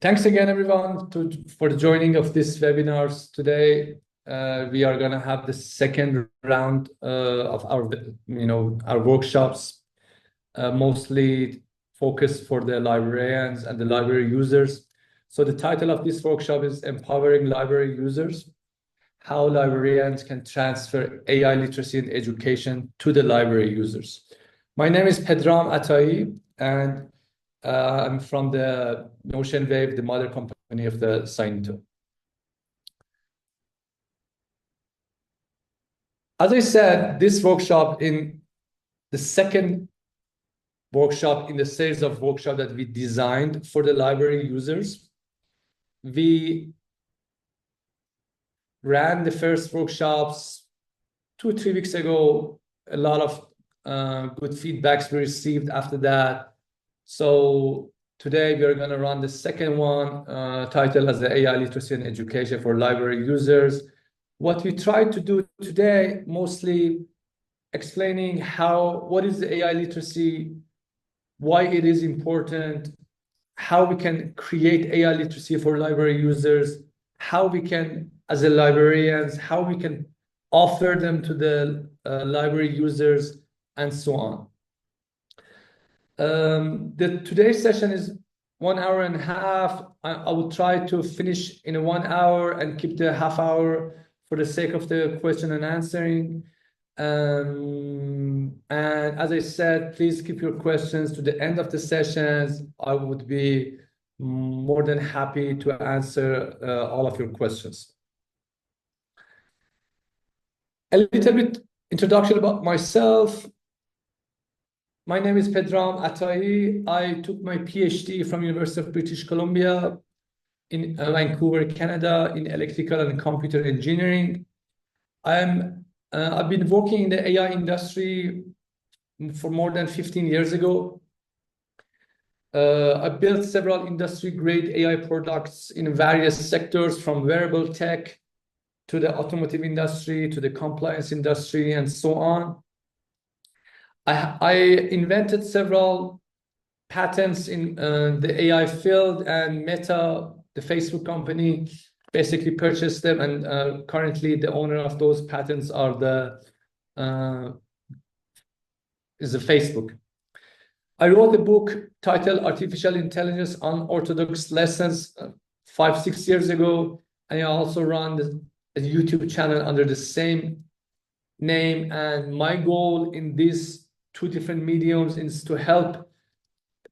Thanks again, everyone, for the joining of this webinars today. We are going to have the second round of our workshops, mostly focused for the librarians and the library users. So the title of this workshop is Empowering Library Users: How Librarians Can Transfer AI Literacy in Education to the Library Users. My name is Pedram Ataee, and I'm from the Notion Wave, the mother company of the SCiNiTO. As I said, this workshop in the second workshop in the series of workshops that we designed for the library users. We ran the first workshops 2-3 weeks ago. A lot of good feedbacks we received after that. So today we are going to run the second one, titled as the AI Literacy and Education for Library Users. What we tried to do today, mostly explaining what is the AI literacy, why it is important, how we can create AI literacy for library users, how we can, as a librarians, how we can offer them to the library users, and so on. Today's session is 1.5 hours. I will try to finish in 1 hour and keep the half hour for the sake of the question and answering. And as I said, please keep your questions to the end of the sessions. I would be more than happy to answer all of your questions. A little bit introduction about myself. My name is Pedram Ataee. I took my PhD from University of British Columbia in Vancouver, Canada, in electrical and computer engineering. I've been working in the AI industry for more than 15 years ago. I built several industry-grade AI products in various sectors, from wearable tech to the automotive industry to the compliance industry and so on. I invented several patents in the AI field, and Meta, the Facebook company, basically purchased them, and currently the owner of those patents is Facebook. I wrote a book titled Artificial Intelligence: Unorthodox Lessons 5-6 years ago, and I also run a YouTube channel under the same name. And my goal in these 2 different mediums is to help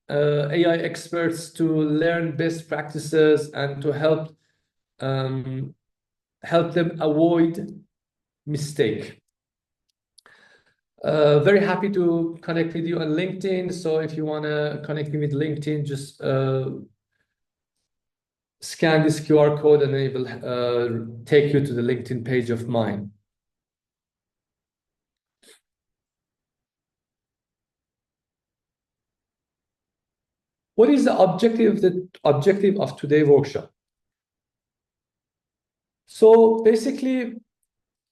AI experts to learn best practices and to help them avoid mistake. Very happy to connect with you on LinkedIn. So if you want to connect me with LinkedIn, just scan this QR code and it will take you to the LinkedIn page of mine. What is the objective of today's workshop? So basically,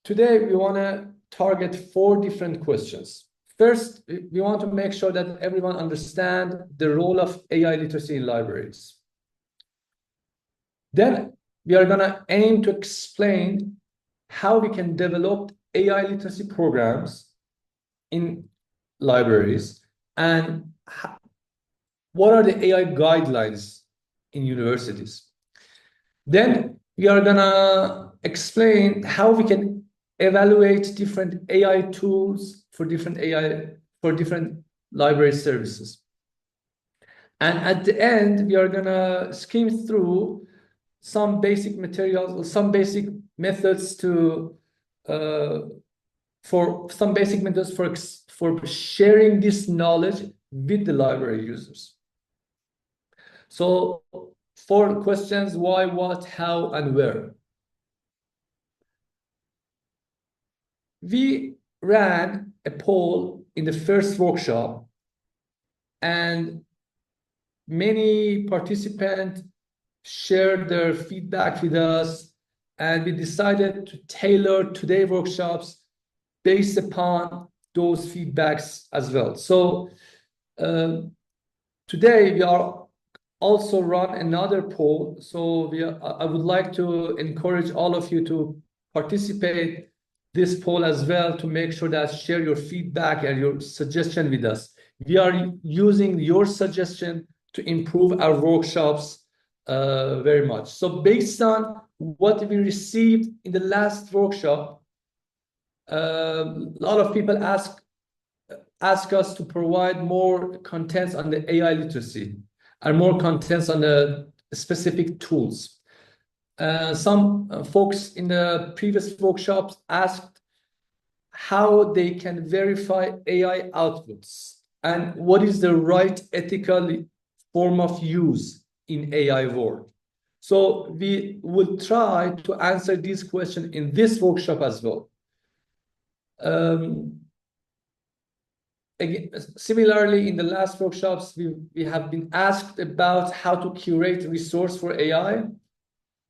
today we want to target 4 different questions. First, we want to make sure that everyone understands the role of AI literacy in libraries. Then we are going to aim to explain how we can develop AI literacy programs in libraries, and what are the AI guidelines in universities. Then we are going to explain how we can evaluate different AI tools for different library services. And at the end, we are going to skim through some basic materials or some basic methods for sharing this knowledge with the library users. So 4 questions: why, what, how, and where. We ran a poll in the first workshop, and many participants shared their feedback with us, and we decided to tailor today's workshops based upon those feedbacks as well. So today we are also run another poll. So I would like to encourage all of you to participate this poll as well, to make sure that share your feedback and your suggestion with us. We are using your suggestion to improve our workshops very much. So based on what we received in the last workshop, a lot of people ask us to provide more contents on the AI literacy and more contents on the specific tools. Some folks in the previous workshops asked how they can verify AI outputs and what is the right ethical form of use in AI world. So we will try to answer these questions in this workshop as well. Again, similarly, in the last workshops, we have been asked about how to curate resource for AI,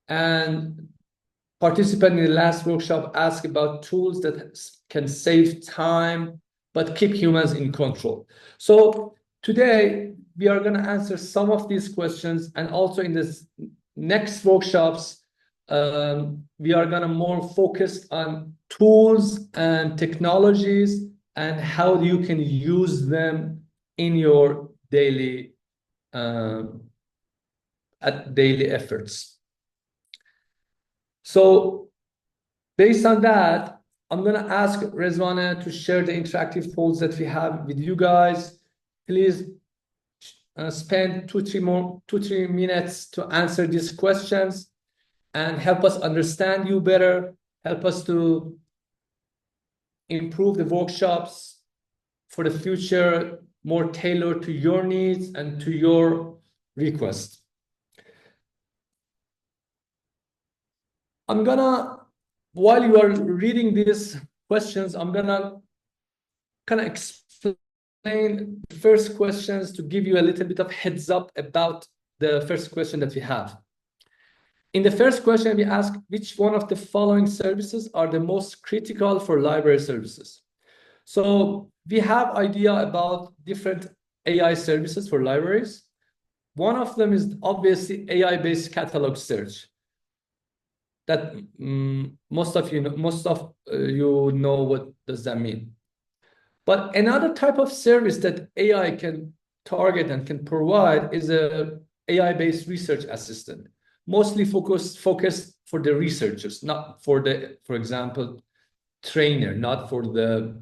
and participant in the last workshop asked about tools that can save time but keep humans in control. So today we are going to answer some of these questions, and also in this next workshops we are going to more focus on tools and technologies and how you can use them in your daily efforts. So based on that, I'm going to ask Rezvana to share the interactive polls that we have with you guys. Please spend 2-3 minutes to answer these questions and help us understand you better, help us to improve the workshops for the future, more tailored to your needs and to your request. I'm gonna, while you are reading these questions, I'm gonna kind of explain the first questions to give you a little bit of heads up about the first question that we have. In the first question, we ask which one of the following services are the most critical for library services. So we have idea about different AI services for libraries. One of them is obviously AI-based catalog search. That most of you know what does that mean. But another type of service that AI can target and can provide is a AI-based research assistant, mostly focused for the researchers, not for the, for example, trainer, not for the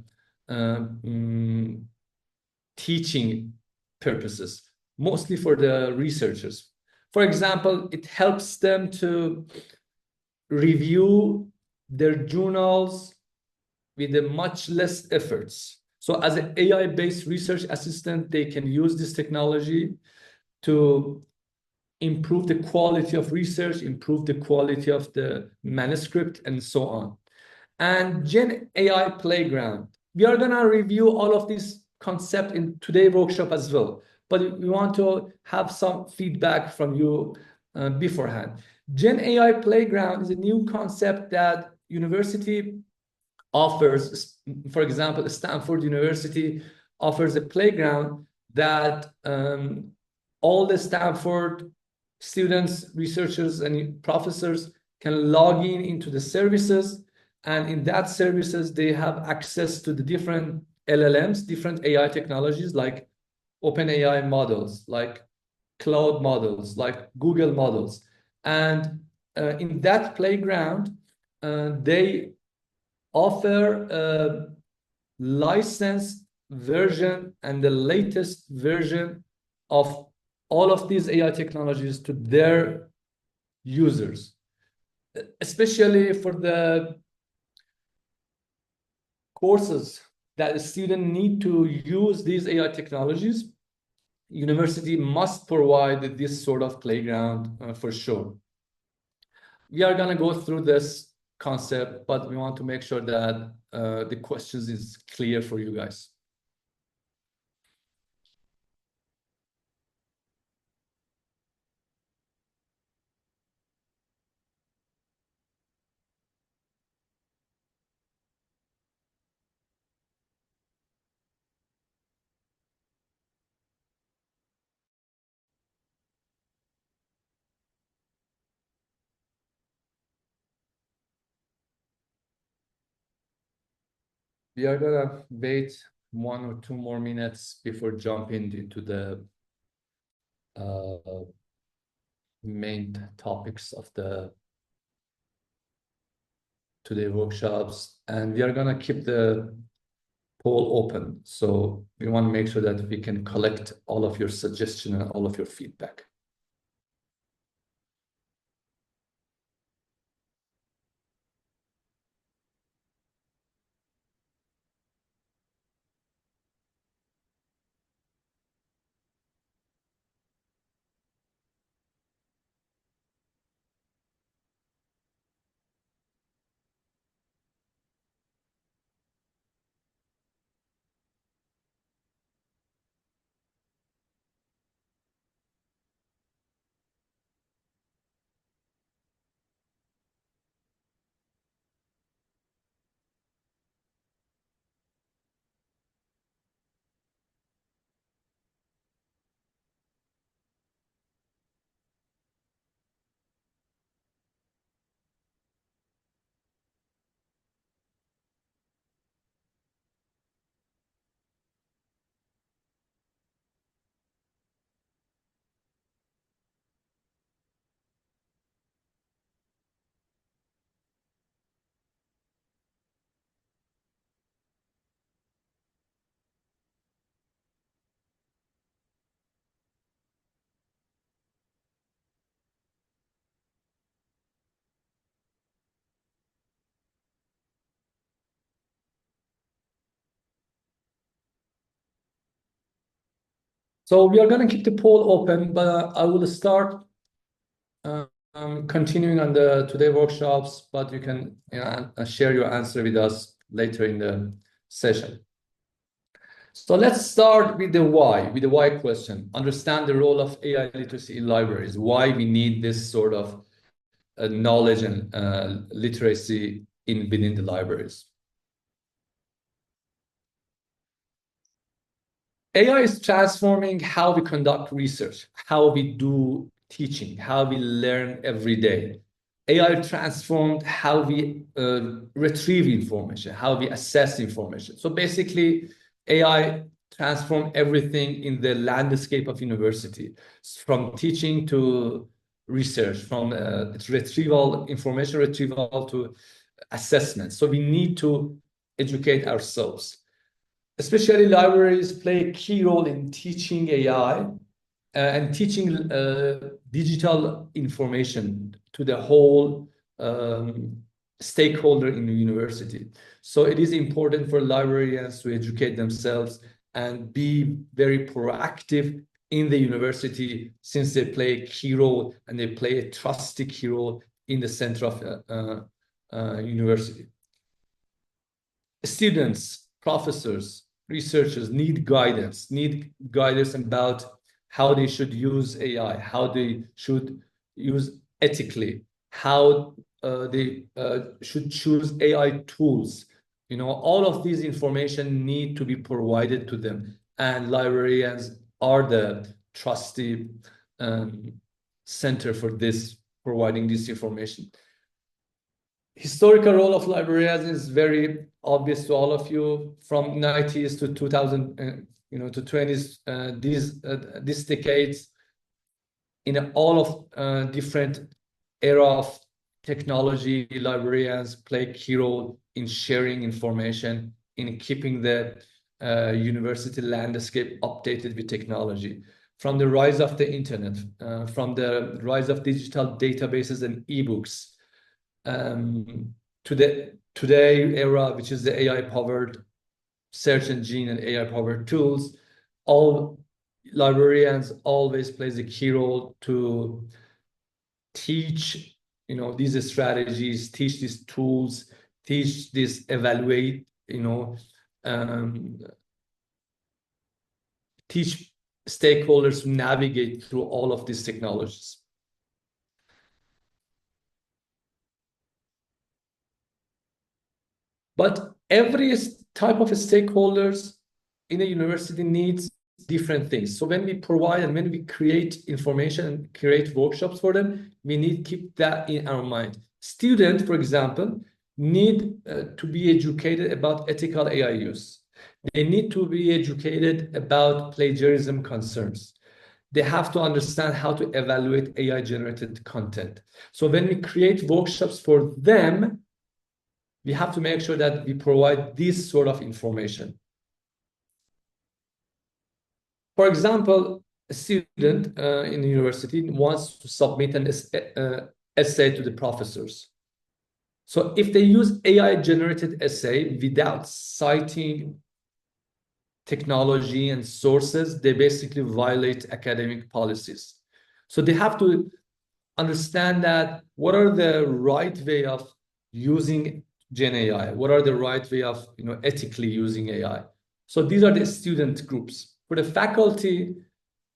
teaching purposes, mostly for the researchers. For example, it helps them to review their journals with a much less efforts. So as an AI-based research assistant, they can use this technology to improve the quality of research, improve the quality of the manuscript, and so on. And Gen AI Playground. We are gonna review all of these concepts in today's workshop as well, but we want to have some feedback from you beforehand. Gen AI Playground is a new concept that university offers. For example, Stanford University offers a playground that all the Stanford students, researchers, and professors can log into the services, and in that services they have access to the different LLMs, different AI technologies like OpenAI models, like cloud models, like Google models. And in that playground, they offer a licensed version and the latest version of all of these AI technologies to their users, especially for the courses that a student need to use these AI technologies. University must provide this sort of playground for sure. We are going to go through this concept, but we want to make sure that the questions is clear for you guys. we are gonna wait 1 or 2 more minutes before jumping into the main topics of the today workshops, and we are gonna keep the poll open. So we want to make sure that we can collect all of your suggestions and all of your feedback. So we are going to keep the poll open, but I will start continuing on the today workshops, but you can share your answer with us later in the session. So let's start with the why question. Understand the role of AI literacy in libraries, why we need this sort of knowledge and literacy within the libraries. AI is transforming how we conduct research, how we do teaching, how we learn every day. AI transformed how we retrieve information, how we assess information. So basically, AI transformed everything in the landscape of university, from teaching to research, from information retrieval to assessment. So we need to educate ourselves. Especially libraries play a key role in teaching AI and teaching digital information to the whole stakeholder in the university. So it is important for librarians to educate themselves and be very proactive in the university, since they play a key role and they play a trusted key role in the center of university. Students, professors, researchers need guidance about how they should use AI, how they should use ethically, how they should choose AI tools. All of these information need to be provided to them, and librarians are the trusted center for this, providing this information. Historical role of librarians is very obvious to all of you. From 90s to 2000, to 20s, these decades, in all of different era of technology, librarians play a key role in sharing information, in keeping the university landscape updated with technology. From the rise of the internet, from the rise of digital databases and ebooks, to the today era, which is the AI-powered search engine and AI-powered tools, all librarians always plays a key role to teach, these strategies, teach these tools, teach this, evaluate, teach stakeholders to navigate through all of these technologies. But every type of stakeholders in a university needs different things. So when we provide and when we create information and create workshops for them, we need to keep that in our mind. Student, for example, need to be educated about ethical AI use. They need to be educated about plagiarism concerns. They have to understand how to evaluate AI-generated content. So when we create workshops for them, we have to make sure that we provide this sort of information. For example, a student in the university wants to submit an essay to the professors. So if they use AI-generated essay without citing technology and sources, they basically violate academic policies. So they have to understand that what are the right way of using Gen AI? What are the right way of ethically using AI? So these are the student groups. For the faculty,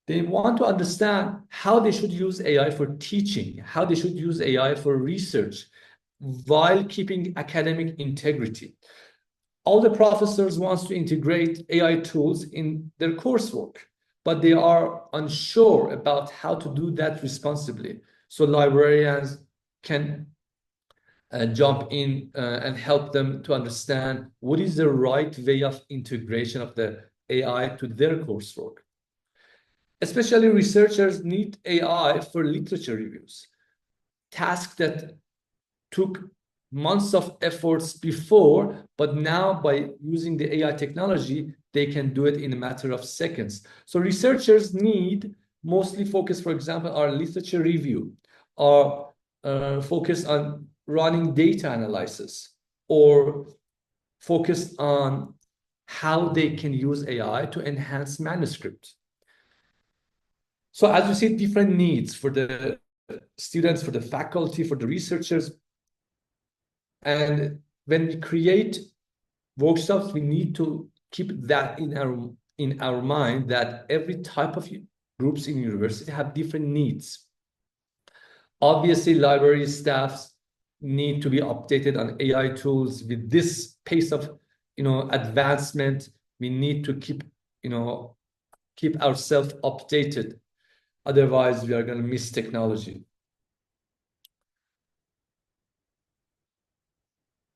they want to understand how they should use AI for teaching, how they should use AI for research, while keeping academic integrity. All the professors want to integrate AI tools in their coursework, but they are unsure about how to do that responsibly. So librarians can jump in and help them to understand what is the right way of integration of the AI to their coursework. Especially researchers need AI for literature reviews, tasks that took months of efforts before, but now by using the AI technology, they can do it in a matter of seconds. So researchers need mostly focus, for example, on literature review, or focus on running data analysis, or focus on how they can use AI to enhance manuscripts. So as you see, different needs for the students, for the faculty, for the researchers. And when we create workshops, we need to keep that in our mind, that every type of groups in university have different needs. Obviously, library staffs need to be updated on AI tools. With this pace of advancement, we need to keep ourselves updated. Otherwise, we are going to miss technology.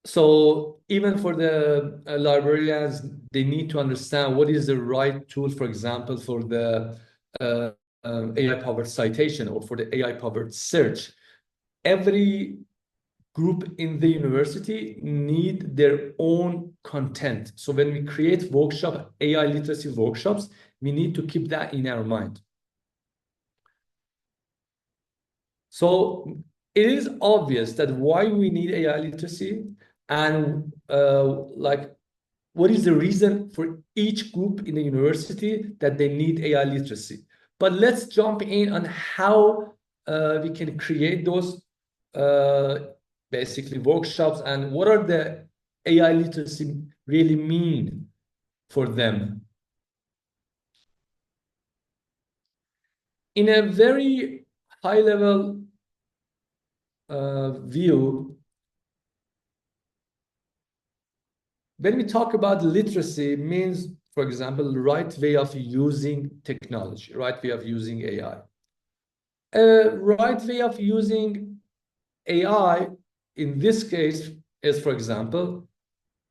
So even for the librarians, they need to understand what is the right tool, for example, for the AI-powered citation or for the AI-powered search. Every group in the university need their own content. So when we create AI literacy workshops, we need to keep that in our mind. So it is obvious that why we need AI literacy, and what is the reason for each group in the university that they need AI literacy. But let's jump in on how we can create those basically workshops, and what are the AI literacy really mean for them. In a very high level view, when we talk about literacy, it means, for example, the right way of using technology, right way of using AI. A right way of using AI in this case is, for example,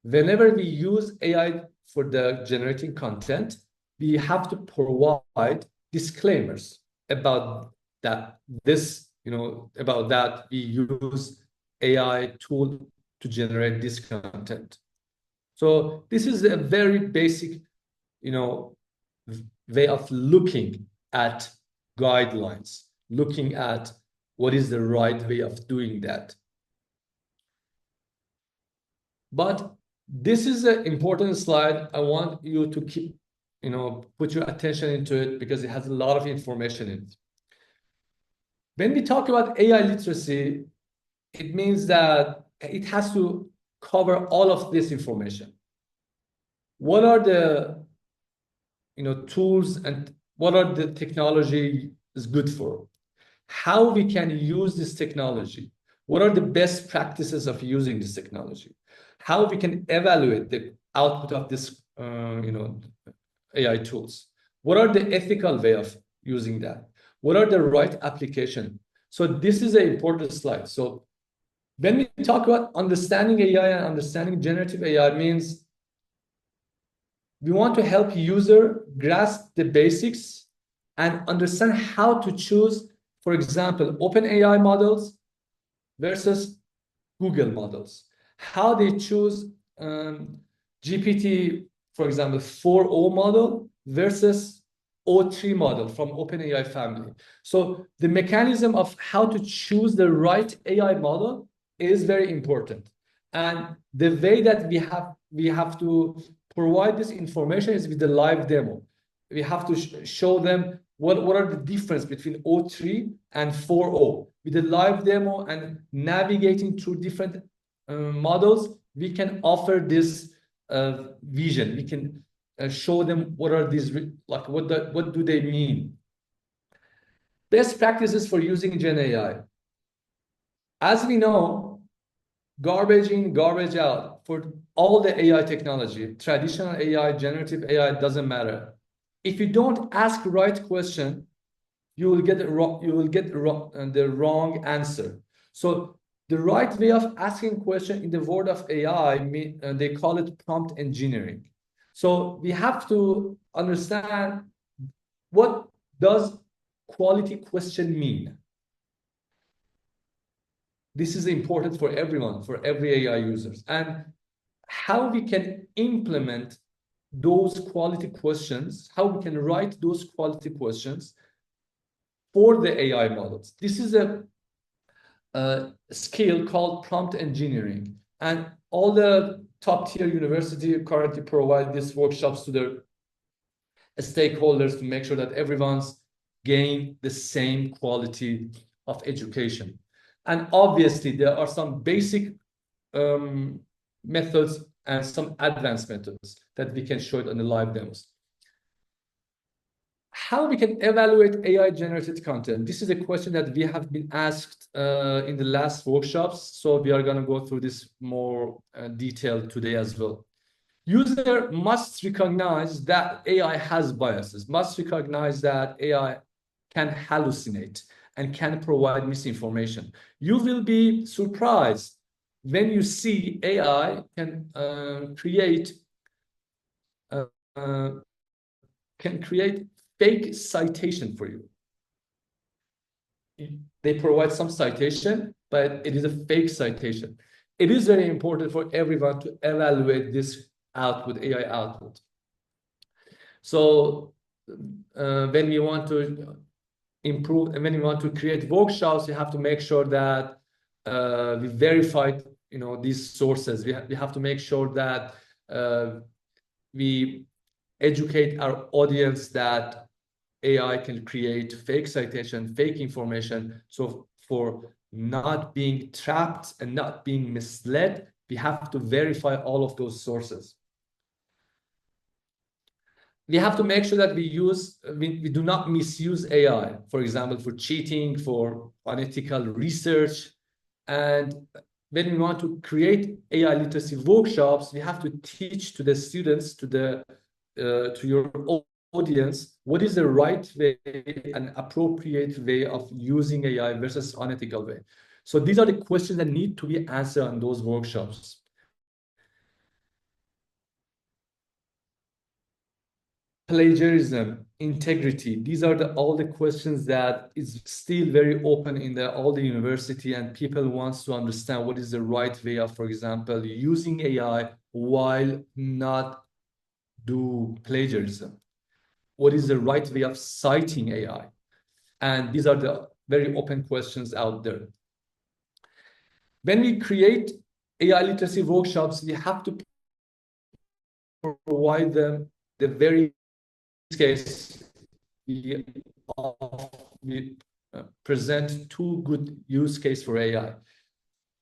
whenever we use AI for the generating content, we have to provide disclaimers about that. About that we use AI tool to generate this content. So this is a very basic, way of looking at guidelines, looking at what is the right way of doing that. But this is an important slide. I want you to keep, put your attention into it, because it has a lot of information in it. When we talk about AI literacy, it means that it has to cover all of this information. What are the tools, and what are the technology is good for? How we can use this technology? What are the best practices of using this technology? How we can evaluate the output of this AI tools? What are the ethical way of using that? What are the right application? So this is an important slide. So When we talk about understanding AI and understanding generative AI means we want to help user grasp the basics and understand how to choose, for example, OpenAI models versus Google models. How they choose GPT, for example, 4.0 model versus O3 model from OpenAI family. So the mechanism of how to choose the right AI model is very important. And the way that we have to provide this information is with the live demo. We have to show them what are the difference between O3 and 4.0. With the live demo and navigating through different models, we can offer this vision. We can show them what are these, like what do they mean. Best practices for using Gen AI. As we know, garbage in, garbage out for all the AI technology, traditional AI, generative AI, doesn't matter. If you don't ask the right question, you will get the wrong answer. So the right way of asking question in the world of AI, they call it prompt engineering. So we have to understand what does quality question mean. This is important for everyone, for every AI users, and how we can implement those quality questions, how we can write those quality questions for the AI models. This is a skill called prompt engineering, and all the top tier universities currently provide these workshops to their stakeholders to make sure that everyone's gain the same quality of education. And obviously, there are some basic methods and some advanced methods that we can show it on the live demos. How we can evaluate AI generated content? This is a question that we have been asked in the last workshops. So we are going to go through this more detailed today as well. User must recognize that AI has biases, must recognize that AI can hallucinate and can provide misinformation. You will be surprised when you see AI can create fake citation for you. They provide some citation, but it is a fake citation. It is very important for everyone to evaluate this output, AI output. So when we want to improve and when we want to create workshops, we have to make sure that we verify, these sources. We have to make sure that we educate our audience that AI can create fake citation, fake information. So for not being trapped and not being misled, we have to verify all of those sources. We have to make sure that we do not misuse AI, for example, for cheating, for unethical research. And when we want to create AI literacy workshops, we have to teach to the students, to your audience, what is the right way and appropriate way of using AI versus unethical way. So these are the questions that need to be answered on those workshops. Plagiarism, integrity, these are all the questions that is still very open in all the university, and people wants to understand what is the right way of, for example, using AI while not do plagiarism. What is the right way of citing AI? And these are the very open questions out there. When we create AI literacy workshops, we have to provide them the very case. We present two good use cases for AI.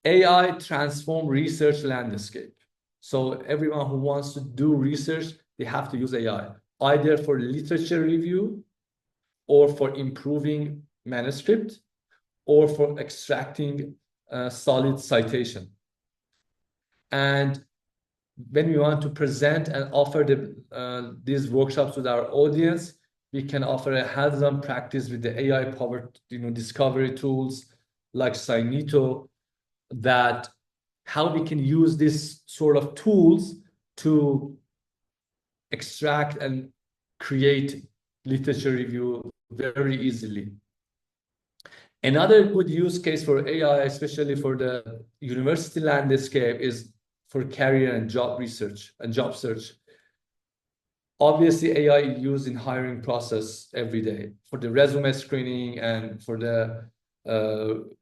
AI transform research landscape. So everyone who wants to do research, they have to use AI, either for literature review or for improving manuscript or for extracting solid citation. And when we want to present and offer these workshops to our audience, we can offer a hands-on practice with the AI-powered discovery tools like SCiNiTO. that how we can use this sort of tools to extract and create literature review very easily. Another good use case for AI, especially for the university landscape, is for career and job research and job search. Obviously, AI is used in hiring process every day for the resume screening and for the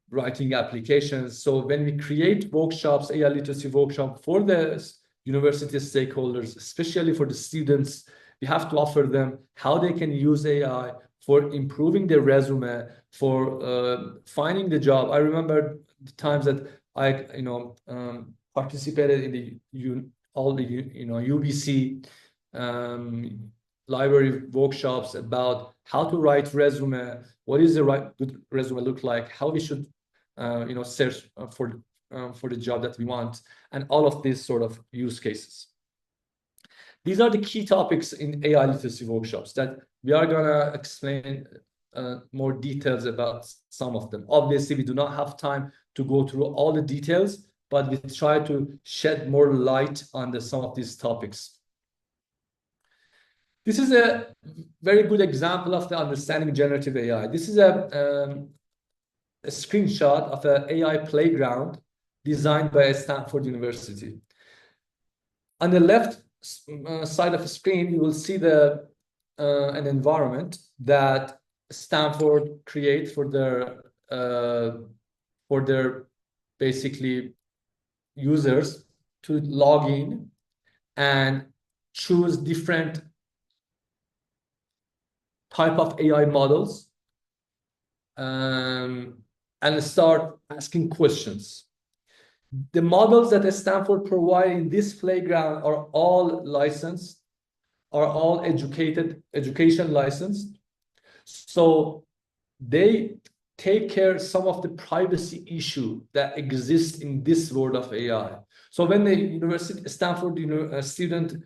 writing applications. So when we create workshops, AI literacy workshop for the university stakeholders, especially for the students, we have to offer them how they can use AI for improving their resume, for finding the job. I remember the times that I, participated in the UBC library workshops about how to write resume, what is the right good resume look like, how we should search for the job that we want, and all of these sort of use cases. These are the key topics in AI literacy workshops that we are gonna explain more details about some of them. Obviously, we do not have time to go through all the details, but we try to shed more light on some of these topics. This is a very good example of the understanding generative AI. This is a screenshot of an AI playground designed by Stanford University. On the left side of the screen, you will see an environment that Stanford create for their basically users to log in and choose different type of AI models and start asking questions. The models that Stanford provide in this playground are all licensed, are all education licensed. So they take care of some of the privacy issue that exists in this world of AI. So when the Stanford student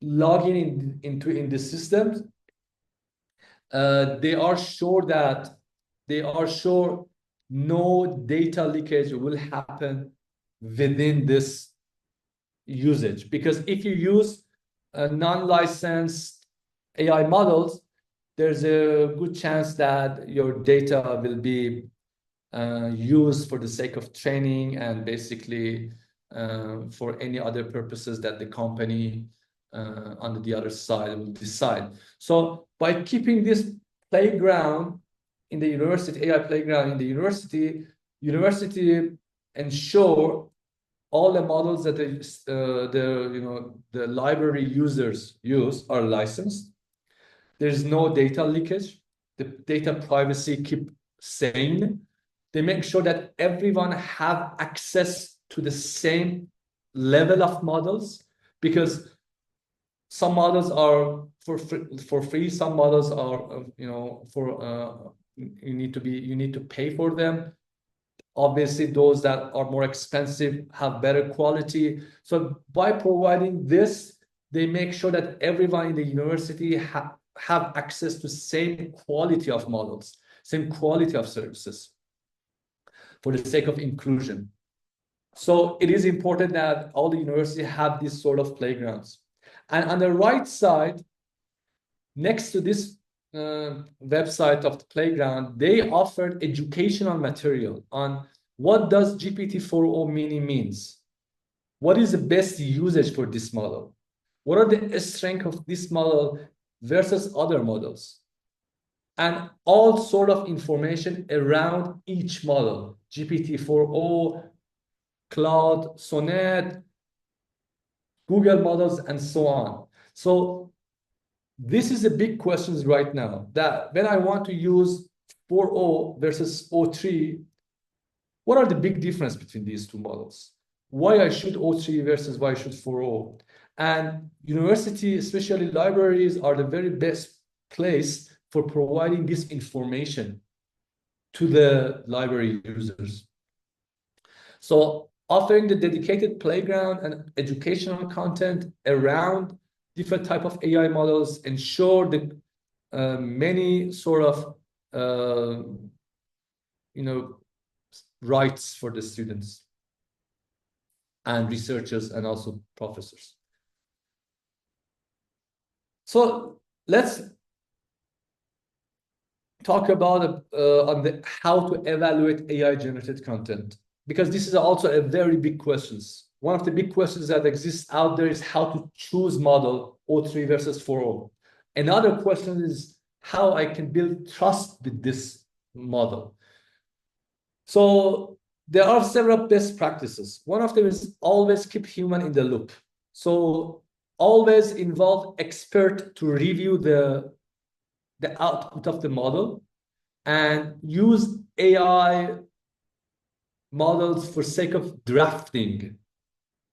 log in the system, they are sure no data leakage will happen within this usage. Because if you use non-licensed AI models, there's a good chance that your data will be used for the sake of training and basically for any other purposes that the company on the other side will decide. So by keeping this playground in the university, AI playground in the university ensure all the models that the library users use are licensed. There's no data leakage. The data privacy keep sane. They make sure that everyone have access to the same level of models, because some models are for free. Some models are you need to pay for them. Obviously, those that are more expensive have better quality. So by providing this, they make sure that everyone in the university have access to same quality of models, same quality of services for the sake of inclusion. So it is important that all the universities have these sort of playgrounds. And on the right side, next to this website of the playground, they offered educational material on what does GPT-4o mini means. What is the best usage for this model? What are the strengths of this model versus other models? And all sort of information around each model, GPT-4o, Cloud, Sonnet, Google models, and so on. So this is a big question right now, that when I want to use 4o versus O3, what are the big difference between these two models? Why I should O3 versus why I should 4o? And university, especially libraries, are the very best place for providing this information to the library users. So offering the dedicated playground and educational content around different type of AI models ensure the many sort of rights for the students and researchers and also professors. So let's talk about on how to evaluate AI generated content, because this is also a very big question. One of the big questions that exists out there is how to choose model O3 versus 4.0. Another question is how I can build trust with this model. So there are several best practices. One of them is always keep human in the loop. So always involve expert to review the output of the model, and use AI models for sake of drafting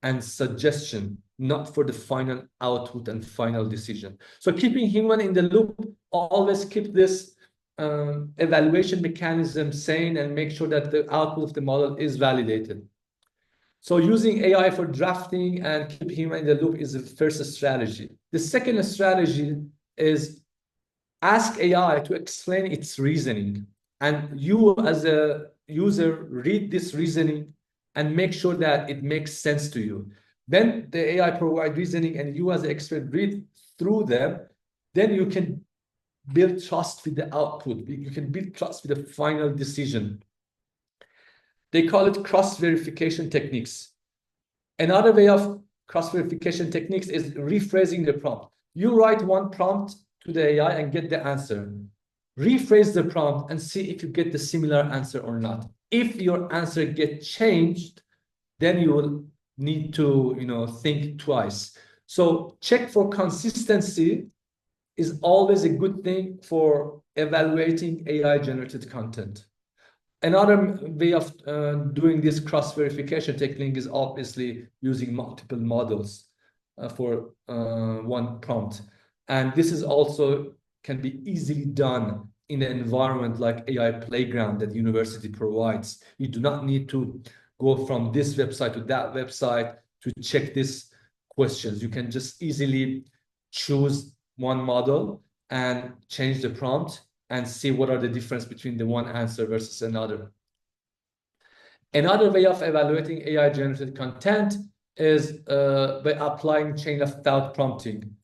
and suggestion, not for the final output and final decision. So keeping human in the loop, always keep this evaluation mechanism sane and make sure that the output of the model is validated. So using AI for drafting and keep human in the loop is the first strategy. The second strategy is ask AI to explain its reasoning, and you as a user read this reasoning and make sure that it makes sense to you. Then the AI provide reasoning and you as an expert read through them, then you can build trust with the output. You can build trust with the final decision. They call it cross-verification techniques. Another way of cross-verification techniques is rephrasing the prompt. You write one prompt to the AI and get the answer. Rephrase the prompt and see if you get the similar answer or not. If your answer gets changed, then you will need to, think twice. So check for consistency is always a good thing for evaluating AI generated content. Another way of doing this cross-verification technique is obviously using multiple models for one prompt. And this is also can be easily done in an environment like AI Playground that university provides. You do not need to go from this website to that website to check these questions. You can just easily choose one model and change the prompt and see what are the difference between the one answer versus another. Another way of evaluating AI generated content is by applying chain of thought prompting.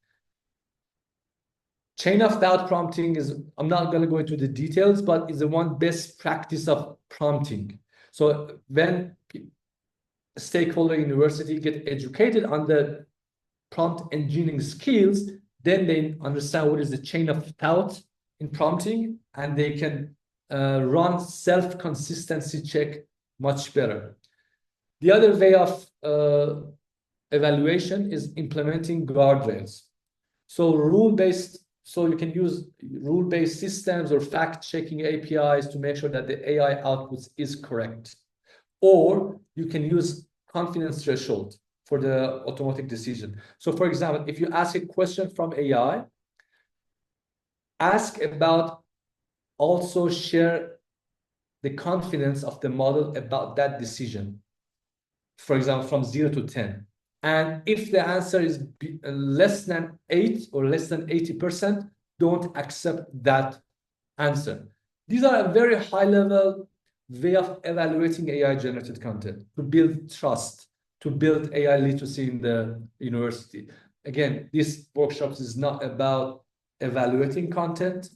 Chain of thought prompting is, I'm not going to go into the details, but is the one best practice of prompting. So when stakeholder university get educated on the prompt engineering skills, then they understand what is the chain of thought in prompting, and they can run self-consistency check much better. The other way of evaluation is implementing guardrails. So so you can use rule-based systems or fact-checking APIs to make sure that the AI outputs is correct. Or you can use confidence threshold for the automatic decision. So for example, if you ask a question from AI, ask about, also share the confidence of the model about that decision. For example, from 0 to 10. And if the answer is less than 8 or less than 80%, don't accept that answer. These are a very high-level way of evaluating AI-generated content to build trust, to build AI literacy in the university. Again, this workshop is not about evaluating content,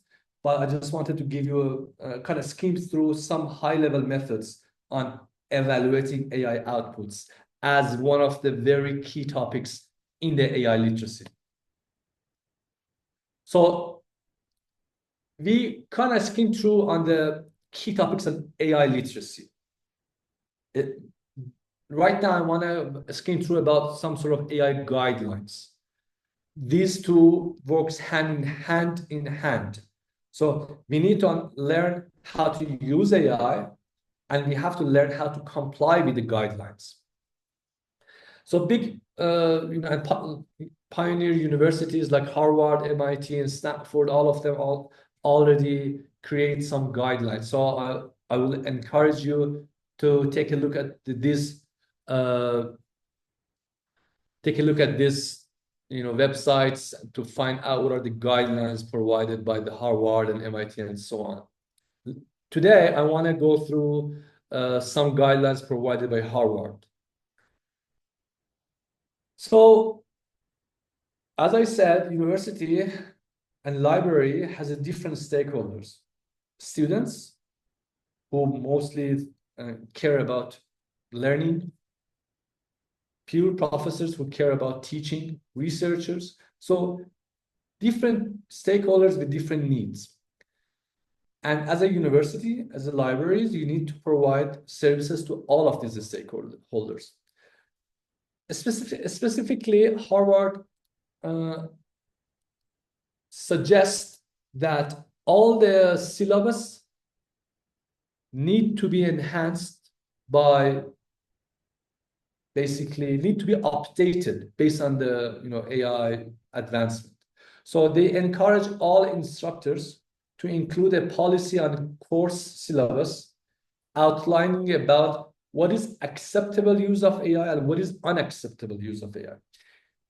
but I just wanted to give you a kind of skim through some high-level methods on evaluating AI outputs as one of the very key topics in the AI literacy. So we kind of skim through on the key topics of AI literacy. Right now, I want to skim through about some sort of AI guidelines. These two works hand in hand. So we need to learn how to use AI, and we have to learn how to comply with the guidelines. So big pioneer universities like Harvard, MIT, and Stanford, all of them already create some guidelines. So I will encourage you to take a look at this. Take a look at this, websites to find out what are the guidelines provided by the Harvard and MIT and so on. Today, I want to go through some guidelines provided by Harvard. So, as I said, university and library has a different stakeholders. Students, who mostly care about learning, pure professors who care about teaching, researchers. So different stakeholders with different needs. And as a university, as a libraries, you need to provide services to all of these stakeholders. Specifically, Harvard suggests that all the syllabus need to be enhanced by basically need to be updated based on the AI advancement. So they encourage all instructors to include a policy on course syllabus outlining about what is acceptable use of AI and what is unacceptable use of AI.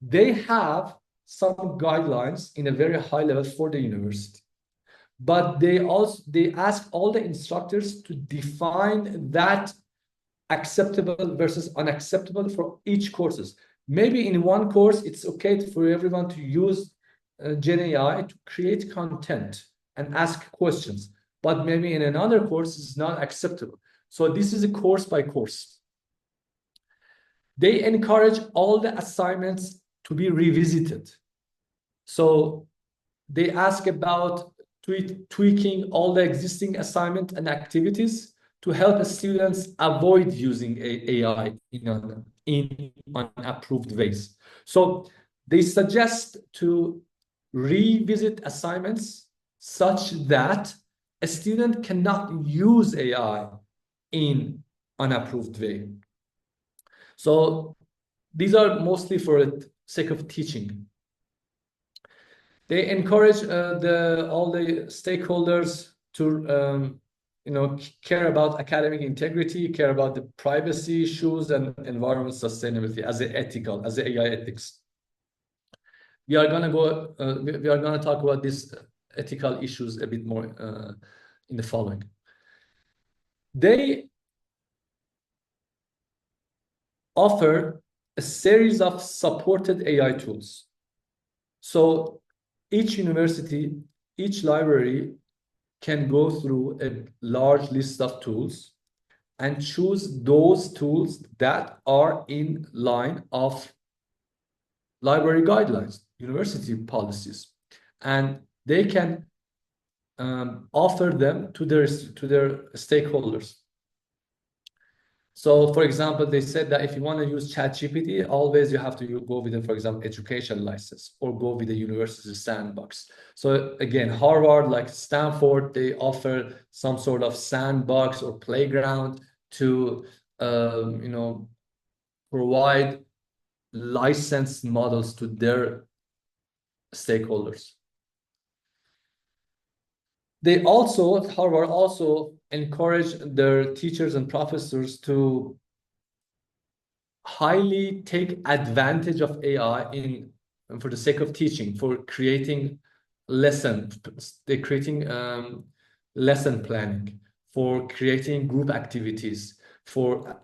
They have some guidelines in a very high level for the university, but they ask all the instructors to define that acceptable versus unacceptable for each courses. Maybe in one course, it's okay for everyone to use Gen AI to create content and ask questions, but maybe in another course, it's not acceptable. So this is a course by course. They encourage all the assignments to be revisited. So they ask about tweaking all the existing assignment and activities to help students avoid using AI in unapproved ways. So they suggest to revisit assignments such that a student cannot use AI in unapproved way. So these are mostly for the sake of teaching. They encourage all the stakeholders to care about academic integrity, care about the privacy issues and environmental sustainability as the AI ethics. We are gonna talk about these ethical issues a bit more in the following. They offer a series of supported AI tools. So each university, each library can go through a large list of tools and choose those tools that are in line of library guidelines, university policies, and they can offer them to their stakeholders. So, for example, they said that if you want to use ChatGPT, always you have to go with, for example, education license or go with the university sandbox. So again, Harvard, like Stanford, they offer some sort of sandbox or playground to, provide licensed models to their stakeholders. Harvard also encourage their teachers and professors to highly take advantage of AI for the sake of teaching, for creating lesson planning, for creating group activities, for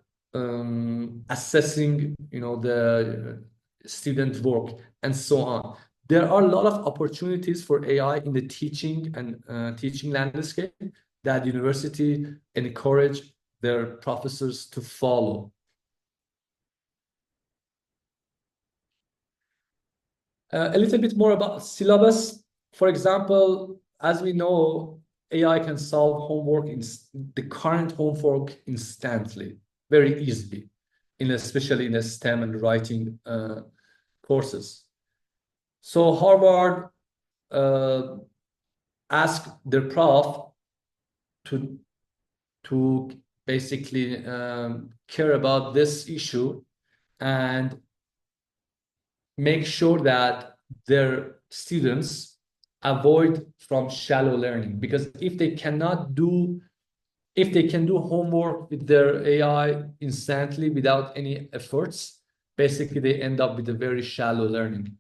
assessing the student work and so on. There are a lot of opportunities for AI in the teaching and teaching landscape that university encourage their professors to follow. A little bit more about syllabus. For example, as we know, AI can solve the current homework instantly, very easily, especially in the STEM and writing courses. So Harvard asked their prof to basically care about this issue and make sure that their students avoid from shallow learning, because if they can do homework with their AI instantly without any efforts, basically they end up with a very shallow learning.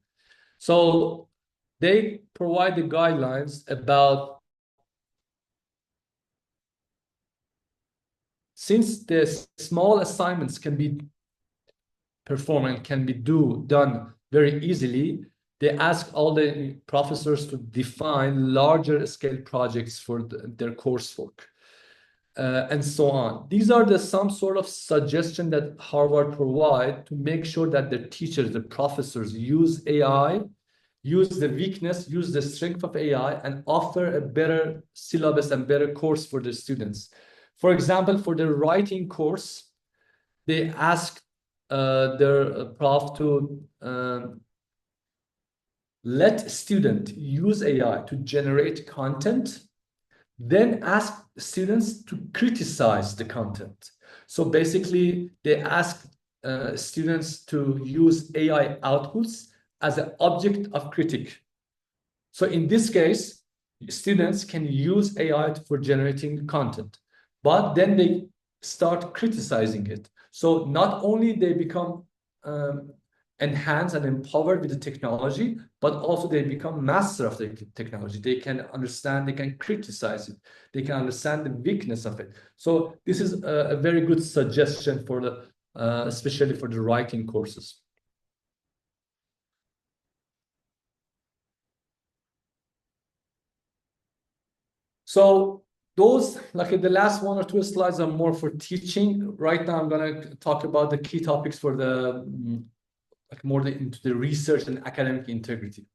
So they provide the guidelines about since the small assignments can be performed and can be done very easily, they ask all the professors to define larger scale projects for their coursework. And so on. These are some sort of suggestion that Harvard provide to make sure that the teachers, the professors use AI, use the weakness, use the strength of AI, and offer a better syllabus and better course for the students. For example, for the writing course, they ask their prof to let student use AI to generate content, then ask students to criticize the content. So basically, they ask students to use AI outputs as an object of critique. So in this case, students can use AI for generating content, but then they start criticizing it. So not only they become enhanced and empowered with the technology, but also they become master of the technology. They can understand, they can criticize it, they can understand the weakness of it. So this is a very good suggestion for the, especially for the writing courses. So those, like the last 1 or 2 slides are more for teaching. Right now, I'm going to talk about the key topics for the more into the research and academic integrity.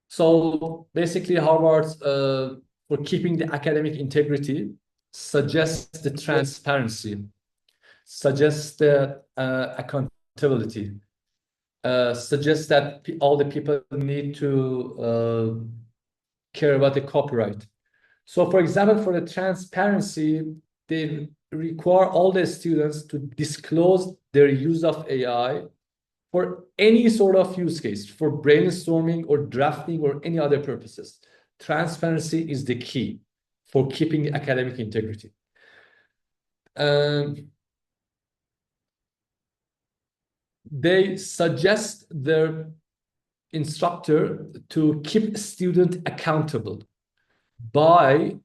So basically, Harvard, for keeping the academic integrity, suggests the transparency, suggests the accountability, suggests that all the people need to care about the copyright. So for example, for the transparency, they require all the students to disclose their use of AI for any sort of use case, for brainstorming or drafting or any other purposes. Transparency is the key for keeping academic integrity. They suggest their instructor to keep student accountable by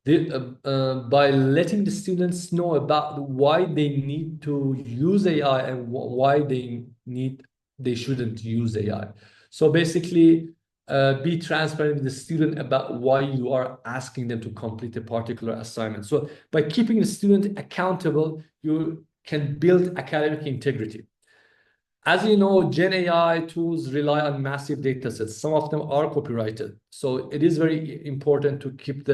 letting the students know about why they need to use AI and why they shouldn't use AI. So basically, be transparent with the student about why you are asking them to complete a particular assignment. So by keeping the student accountable, you can build academic integrity. As you know, Gen AI tools rely on massive data sets. Some of them are copyrighted. So it is very important to keep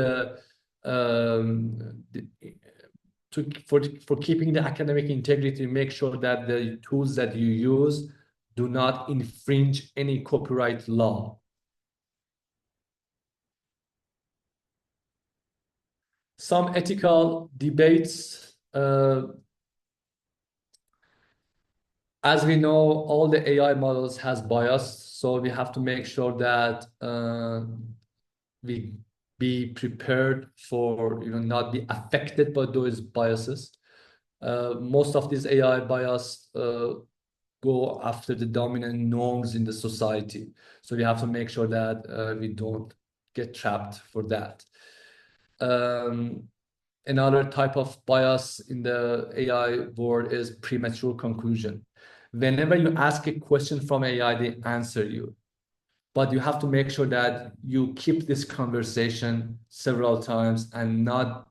for keeping the academic integrity, make sure that the tools that you use do not infringe any copyright law. Some ethical debates. As we know, all the AI models has bias, so we have to make sure that we be prepared for not be affected by those biases. Most of these AI bias go after the dominant norms in the society, so we have to make sure that we don't get trapped for that. Another type of bias in the AI world is premature conclusion. Whenever you ask a question from AI, they answer you. But you have to make sure that you keep this conversation several times and not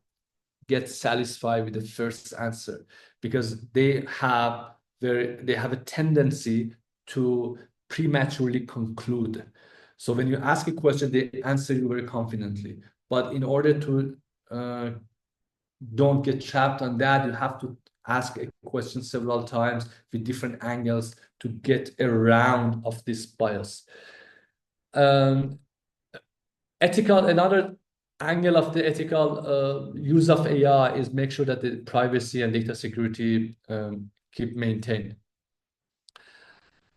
get satisfied with the first answer, because they have a tendency to prematurely conclude. So when you ask a question, they answer you very confidently. But in order to don't get trapped on that, you have to ask a question several times with different angles to get around of this bias. Another angle of the ethical use of AI is make sure that the privacy and data security keep maintained.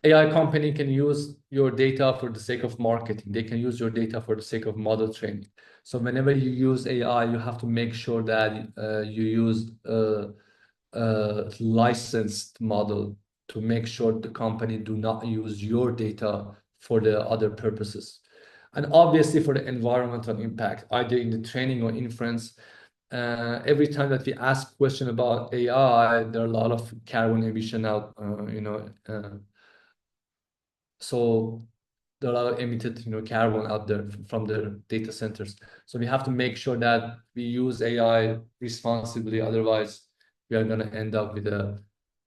AI company can use your data for the sake of marketing. They can use your data for the sake of model training. So whenever you use AI, you have to make sure that you use a licensed model to make sure the company do not use your data for the other purposes. And obviously for the environmental impact, either in the training or inference, every time that we ask question about AI, there are a lot of carbon emission out, so there are a lot of emitted, carbon out there from the data centers. So we have to make sure that we use AI responsibly. Otherwise, we are going to end up with a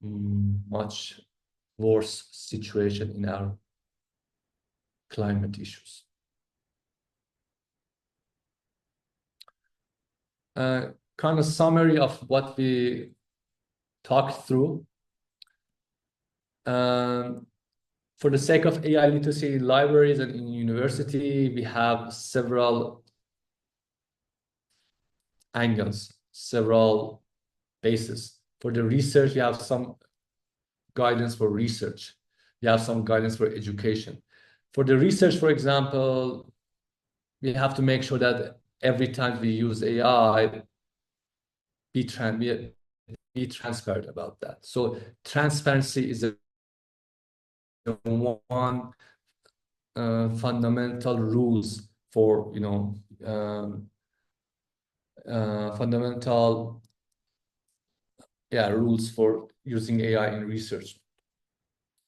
much worse situation in our climate issues. Kind of summary of what we talked through. For the sake of AI literacy in libraries and in university, we have several angles, several bases. For the research, we have some guidance for research. We have some guidance for education. For the research, for example, we have to make sure that every time we use AI, be transparent about that. So transparency is one fundamental rules for fundamental rules for using AI in research.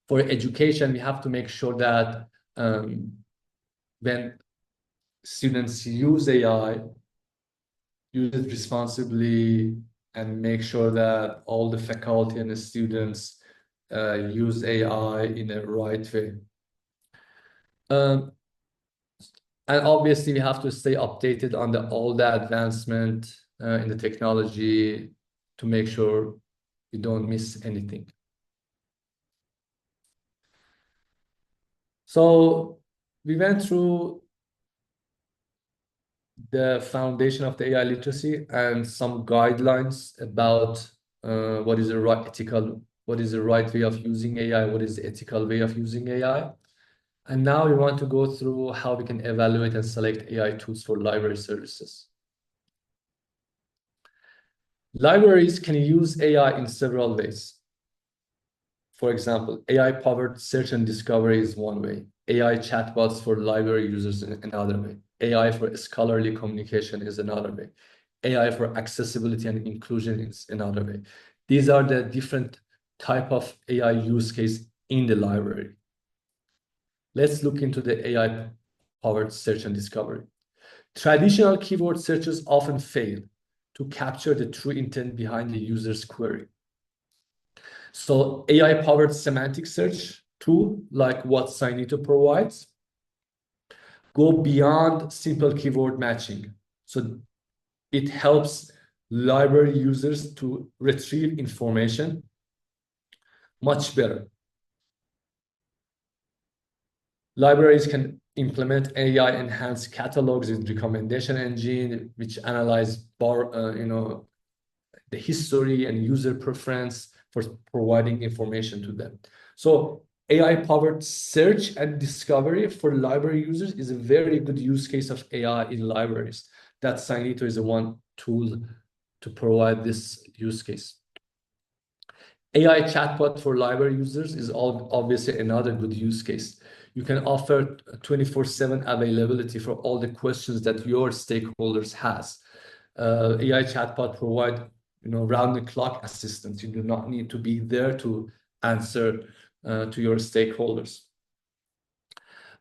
For education, we have to make sure that when students use AI, use it responsibly and make sure that all the faculty and the students use AI in a right way. And obviously, we have to stay updated on all the advancement in the technology to make sure we don't miss anything. So we went through the foundation of the AI literacy and some guidelines about what is the right way of using AI, what is the ethical way of using AI. And now we want to go through how we can evaluate and select AI tools for library services. Libraries can use AI in several ways. For example, AI-powered search and discovery is one way. AI chatbots for library users is another way. AI for scholarly communication is another way. AI for accessibility and inclusion is another way. These are the different type of AI use case in the library. Let's look into the AI-powered search and discovery. Traditional keyword searches often fail to capture the true intent behind the user's query. So AI-powered semantic search tool, like what SCiNiTO provides, go beyond simple keyword matching. So it helps library users to retrieve information much better. Libraries can implement AI-enhanced catalogs with recommendation engine, which analyze the history and user preference for providing information to them. So AI-powered search and discovery for library users is a very good use case of AI in libraries. That SCiNiTO is the one tool to provide this use case. AI chatbot for library users is obviously another good use case. You can offer 24/7 availability for all the questions that your stakeholders has. AI chatbot provide round-the-clock assistance. You do not need to be there to answer to your stakeholders.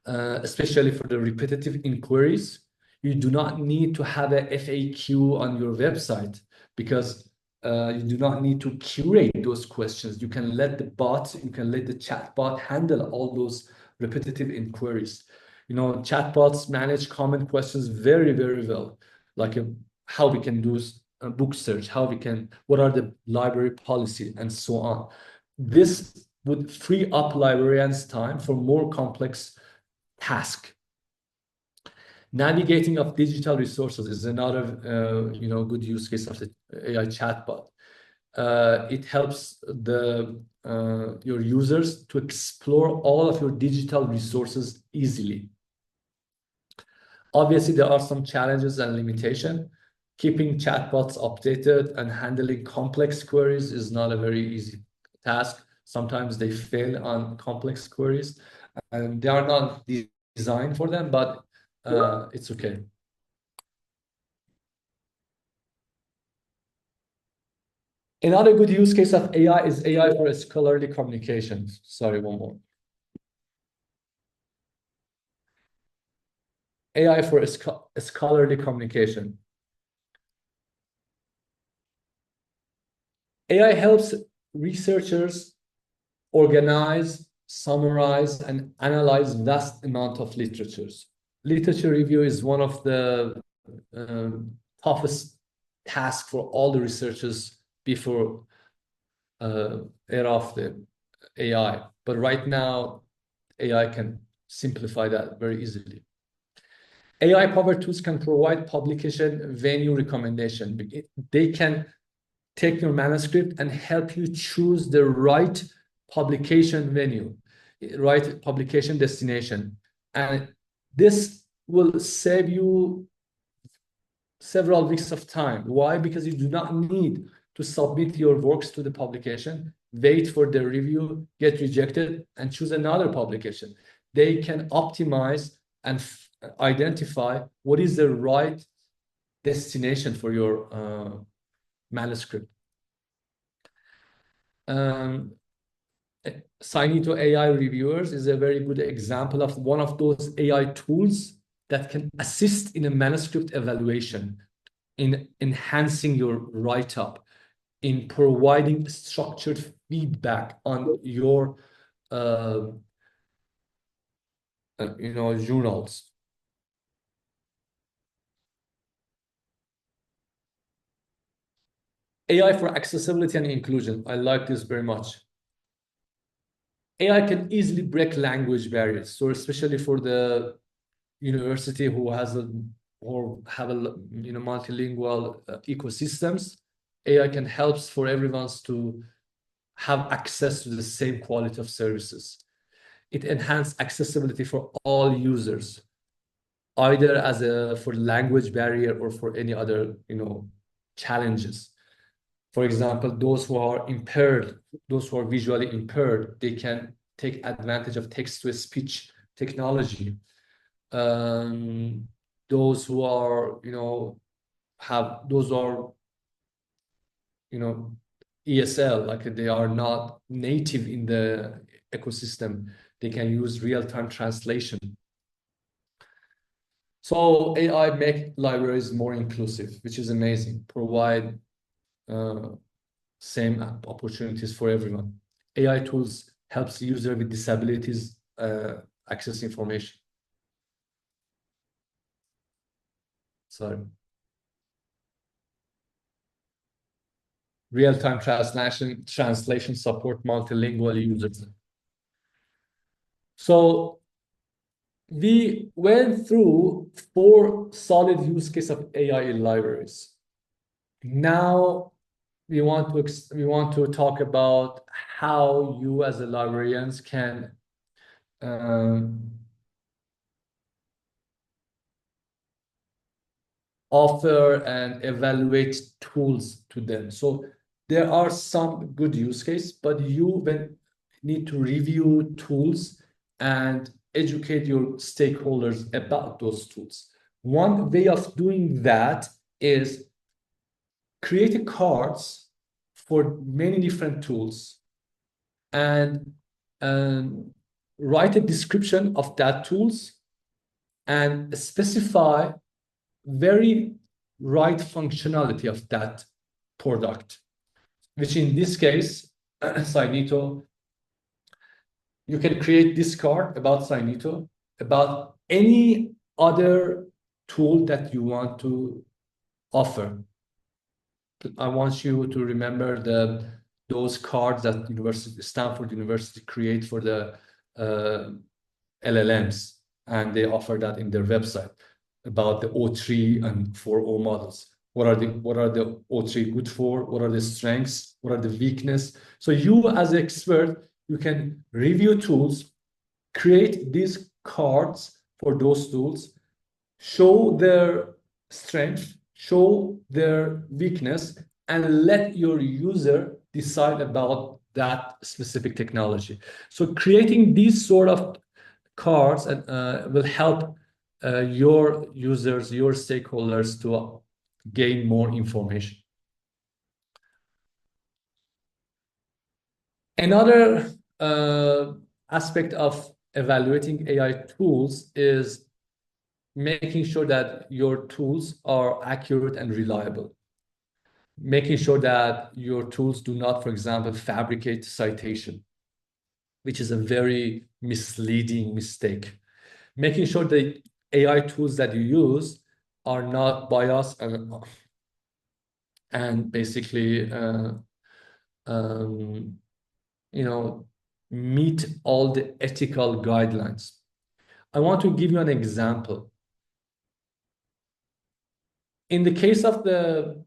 Especially for the repetitive inquiries, you do not need to have a FAQ on your website because you do not need to curate those questions. You can let the chatbot handle all those repetitive inquiries. Chatbots manage common questions very, very well, like how we can do book search, what are the library policy, and so on. This would free up librarians' time for more complex tasks. Navigating of digital resources is another good use case of the AI chatbot. It helps your users to explore all of your digital resources easily. Obviously, there are some challenges and limitations. Keeping chatbots updated and handling complex queries is not a very easy task. Sometimes they fail on complex queries, and they are not designed for them, but it's okay. Another good use case of AI is AI for scholarly communication. Sorry, one more. AI for scholarly communication. AI helps researchers organize, summarize, and analyze vast amount of literatures. Literature review is one of the toughest tasks for all the researchers before era of the AI. But right now, AI can simplify that very easily. AI-powered tools can provide publication venue recommendation. They can take your manuscript and help you choose the right publication venue, right publication destination. And this will save you several weeks of time. Why? Because you do not need to submit your works to the publication, wait for the review, get rejected, and choose another publication. They can optimize and identify what is the right destination for your manuscript. SCiNiTO AI Reviewers is a very good example of one of those AI tools that can assist in a manuscript evaluation, in enhancing your write-up, in providing structured feedback on your journals. AI for accessibility and inclusion. I like this very much. AI can easily break language barriers. So especially for the university who has have a multilingual ecosystems, AI can help for everyone to have access to the same quality of services. It enhances accessibility for all users, either as for language barrier or for any other challenges. For example, those who are impaired, those who are visually impaired, they can take advantage of text-to-speech technology. Those who are, ESL, like they are not native in the ecosystem, they can use real-time translation. So AI make libraries more inclusive, which is amazing. Provide same opportunities for everyone. AI tools helps user with disabilities access information. Sorry. Real-time translation support multilingual users. So we went through 4 solid use cases of AI in libraries. Now we want to talk about how you as a librarians can offer and evaluate tools to them. So there are some good use cases, but you need to review tools and educate your stakeholders about those tools. One way of doing that is create cards for many different tools and write a description of that tools and specify very right functionality of that product, which in this case, SCiNiTO, you can create this card about SCiNiTO, about any other tool that you want to offer. I want you to remember those cards that Stanford University create for the LLMs, and they offer that in their website about the O3 and 4O models. What are the O3 good for? What are the strengths? What are the weakness? So you as an expert, you can review tools, create these cards for those tools, show their strength, show their weakness, and let your user decide about that specific technology. So creating these sort of cards will help your users, your stakeholders to gain more information. Another aspect of evaluating AI tools is making sure that your tools are accurate and reliable. Making sure that your tools do not, for example, fabricate citation, which is a very misleading mistake. Making sure the AI tools that you use are not biased and basically meet all the ethical guidelines. I want to give you an example. In the case of the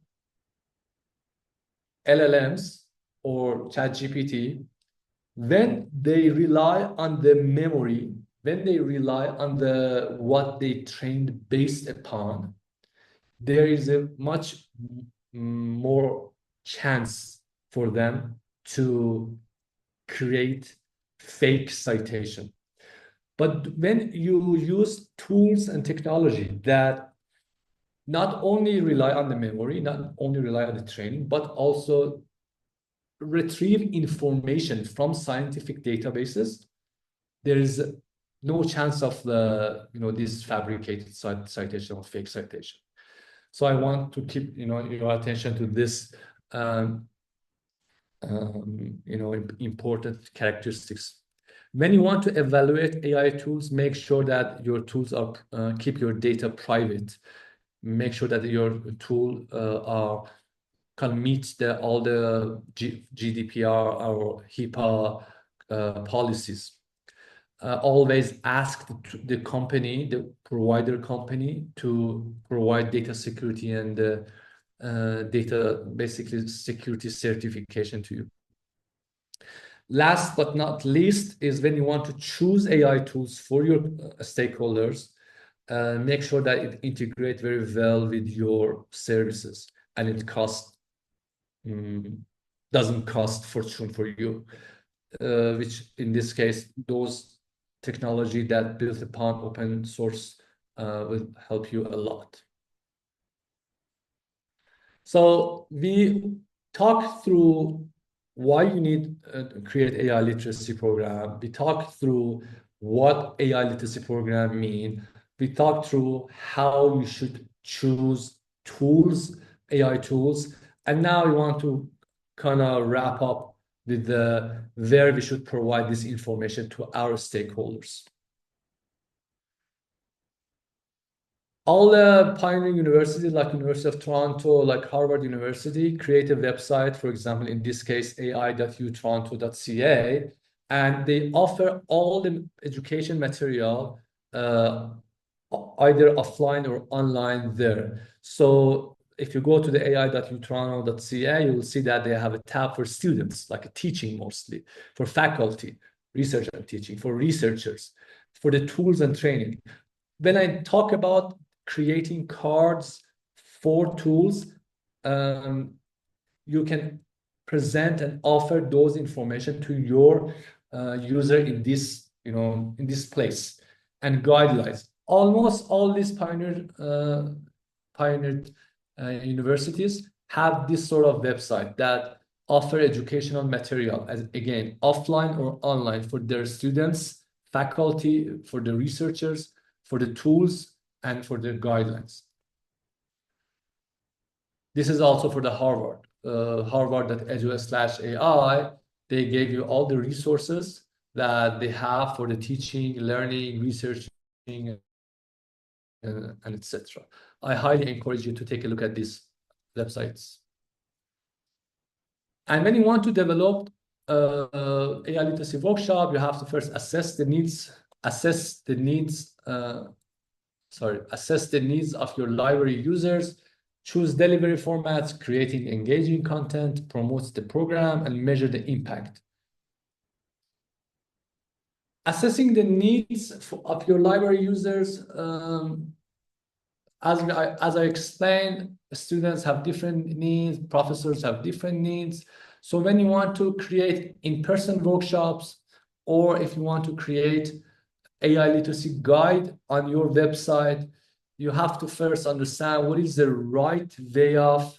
LLMs or ChatGPT, when they rely on the memory, when they rely on what they trained based upon, there is a much more chance for them to create fake citation. But when you use tools and technology that not only rely on the memory, not only rely on the training, but also retrieve information from scientific databases, there is no chance of this fabricated citation or fake citation. So I want to keep your attention to this important characteristics. When you want to evaluate AI tools, make sure that your tools are keep your data private. Make sure that your tool can meet all the GDPR or HIPAA policies. Always ask the company, the provider company, to provide data security and data, basically security certification to you. Last but not least is when you want to choose AI tools for your stakeholders, make sure that it integrates very well with your services and it doesn't cost fortune for you, which in this case, those technology that built upon open source will help you a lot. So we talked through why you need to create AI literacy program. We talked through what AI literacy program mean. We talked through how you should choose tools, AI tools, and now we want to kind of wrap up with where we should provide this information to our stakeholders. All the pioneering universities like University of Toronto, like Harvard University, create a website, for example, in this case, ai.utoronto.ca, and they offer all the education material either offline or online there. So if you go to the ai.utoronto.ca, you will see that they have a tab for students, like a teaching mostly, for faculty, research and teaching, for researchers, for the tools and training. When I talk about creating cards for tools, you can present and offer those information to your user in this, in this place, and guidelines. Almost all these pioneered universities have this sort of website that offer educational material, as again, offline or online, for their students, faculty, for the researchers, for the tools, and for the guidelines. This is also for the Harvard, harvard.edu/AI. They gave you all the resources that they have for the teaching, learning, researching, and etc. I highly encourage you to take a look at these websites. And when you want to develop AI literacy workshop, you have to first assess the needs of your library users, choose delivery formats, creating engaging content, promotes the program, and measure the impact. Assessing the needs of your library users, as I explained, students have different needs, professors have different needs. So when you want to create in-person workshops, or if you want to create AI literacy guide on your website, you have to first understand what is the right way of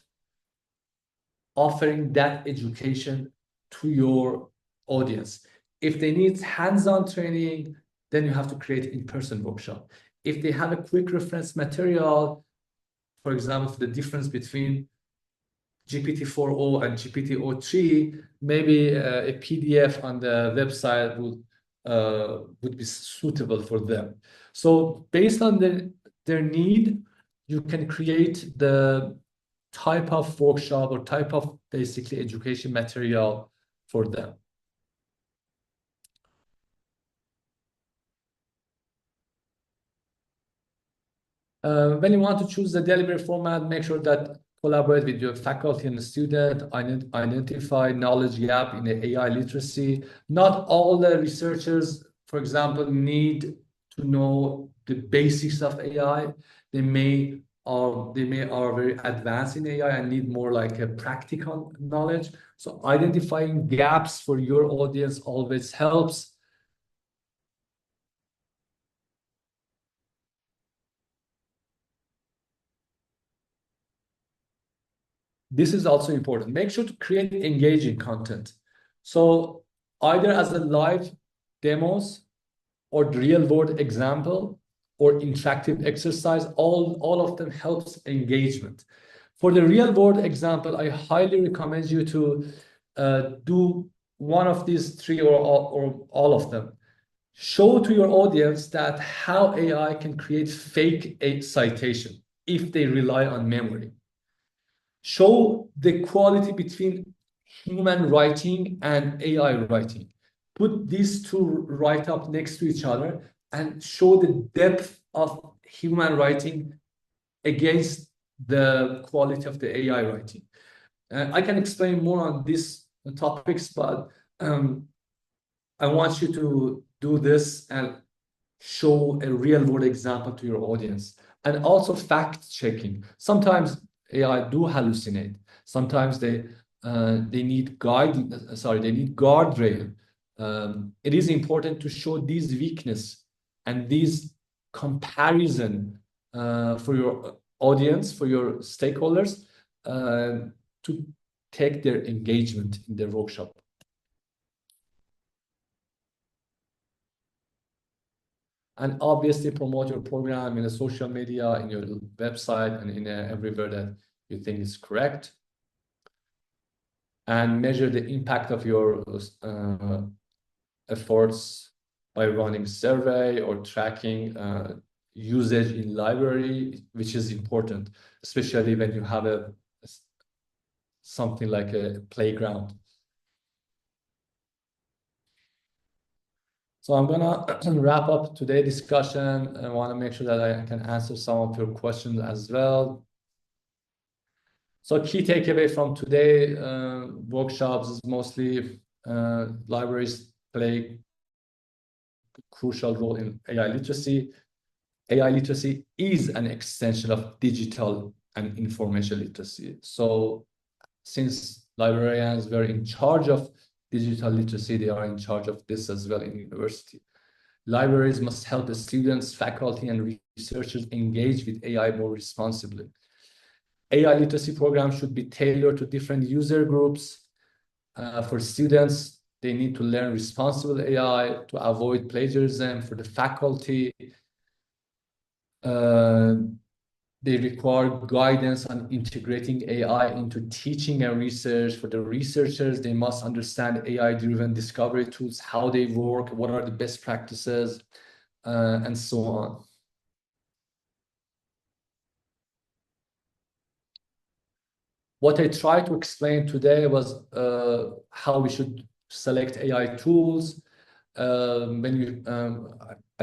offering that education to your audience. If they need hands-on training, then you have to create in-person workshop. If they have a quick reference material, for example, the difference between GPT-4o and GPT-03, maybe a PDF on the website would be suitable for them. So based on their need, you can create the type of workshop or type of basically education material for them. When you want to choose the delivery format, make sure that collaborate with your faculty and the student, identify knowledge gap in the AI literacy. Not all the researchers, for example, need to know the basics of AI. They may are very advanced in AI and need more like a practical knowledge. So identifying gaps for your audience always helps. This is also important. Make sure to create engaging content. So either as a live demos or real world example or interactive exercise, all of them helps engagement. For the real world example, I highly recommend you to do one of these three or all of them. Show to your audience that how AI can create fake citation if they rely on memory. Show the quality between human writing and AI writing. Put these two right up next to each other and show the depth of human writing against the quality of the AI writing. I can explain more on these topics, but I want you to do this and show a real world example to your audience. And also fact checking. Sometimes AI do hallucinate. Sometimes they need they need guardrail. It is important to show these weakness and these comparison for your audience, for your stakeholders, to take their engagement in their workshop. And obviously promote your program in the social media, in your website, and in everywhere that you think is correct. And measure the impact of your efforts by running survey or tracking usage in library, which is important, especially when you have something like a playground. So I'm gonna wrap up today's discussion. I want to make sure that I can answer some of your questions as well. So key takeaway from today workshops is mostly libraries play a crucial role in AI literacy. AI literacy is an extension of digital and information literacy. So since librarians were in charge of digital literacy, they are in charge of this as well in university. Libraries must help the students, faculty, and researchers engage with AI more responsibly. AI literacy programs should be tailored to different user groups. For students, they need to learn responsible AI to avoid plagiarism. For the faculty, they require guidance on integrating AI into teaching and research. For the researchers, they must understand AI-driven discovery tools, how they work, what are the best practices, and so on. What I tried to explain today was how we should select AI tools. I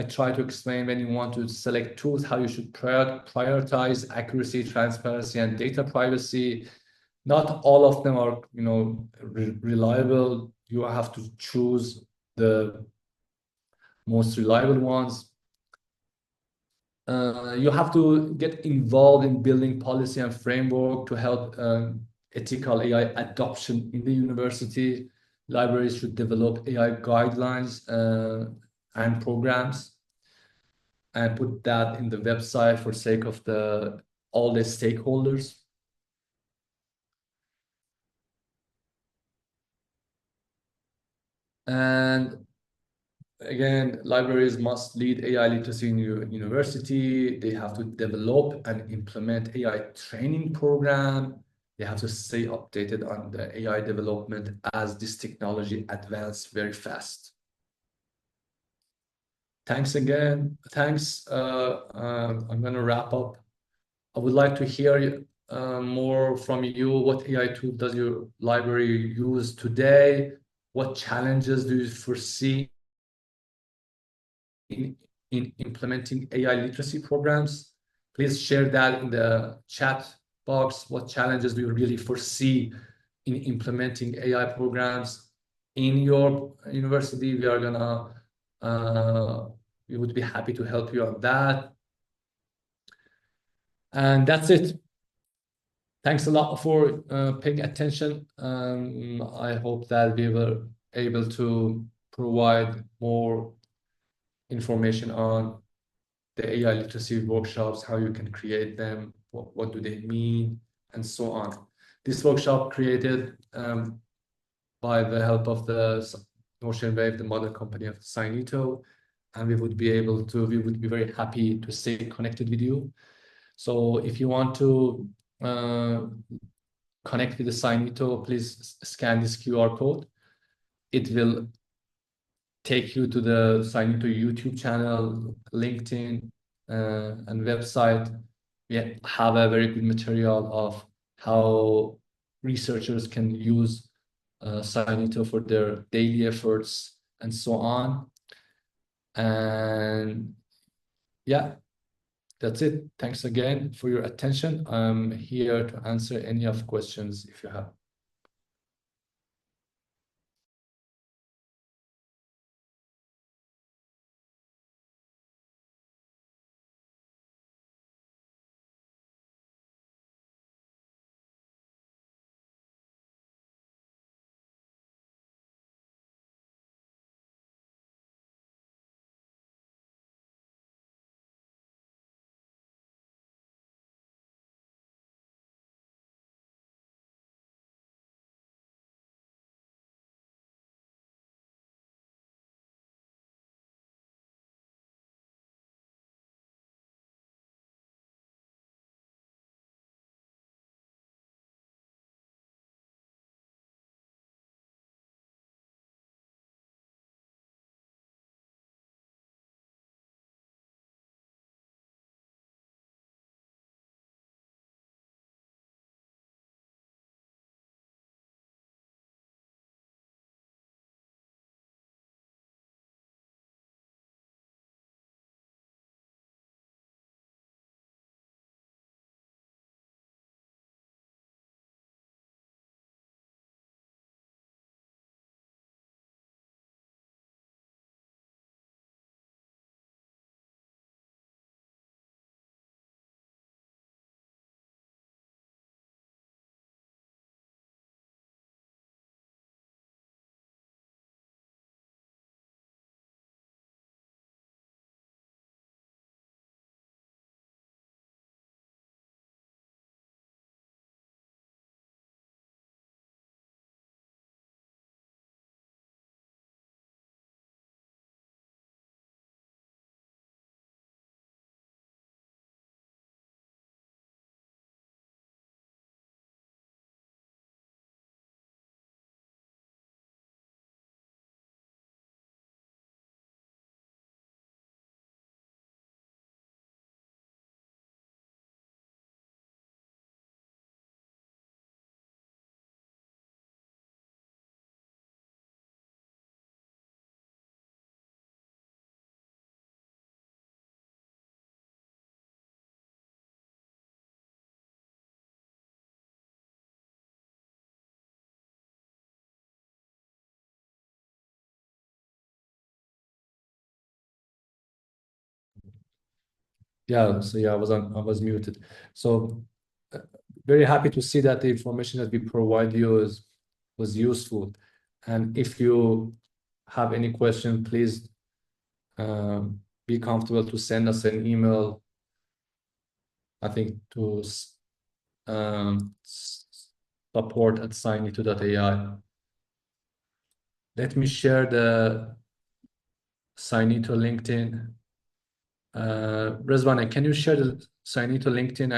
try to explain when you want to select tools, how you should prioritize accuracy, transparency, and data privacy. Not all of them are, reliable. You have to choose the most reliable ones. You have to get involved in building policy and framework to help ethical AI adoption in the university. Libraries should develop AI guidelines and programs. and put that in the website for sake of all the stakeholders. And again, libraries must lead AI literacy in your university. They have to develop and implement AI training program. They have to stay updated on the AI development as this technology advances very fast. Thanks again. Thanks. I'm going to wrap up. I would like to hear more from you. What AI tool does your library use today? What challenges do you foresee in implementing AI literacy programs? Please share that in the chat box. What challenges do you really foresee in implementing AI programs in your university? We would be happy to help you on that. And that's it. Thanks a lot for paying attention. I hope that we were able to provide more information on the AI literacy workshops, how you can create them, what do they mean, and so on. This workshop created by the help of the Notion Wave, the mother company of SCiNiTO, and we would be very happy to stay connected with you. So if you want to connect with the SCiNiTO, please scan this QR code. It will take you to the SCiNiTO YouTube channel, LinkedIn, and website. We have a very good material of how researchers can use SCiNiTO for their daily efforts and so on. And yeah, that's it. Thanks again for your attention. I'm here to answer any of questions if you have. Yeah, so yeah, I was muted. So very happy to see that the information that we provide you was useful. And if you have any question, please be comfortable to send us an email, I think, to support@SCiNiTO.ai. Let me share the SCiNiTO LinkedIn. Rezvana, can you share the SCiNiTO LinkedIn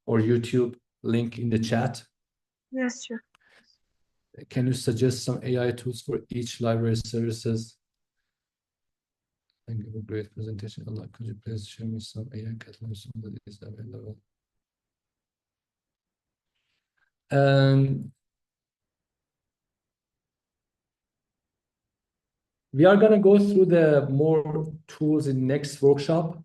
or YouTube link in the chat? Yes, sure. Can you suggest some AI tools for each library services? Thank you for a great presentation. Allah, could you please show me some AI catalogs that is available? We are going to go through the more tools in next workshop.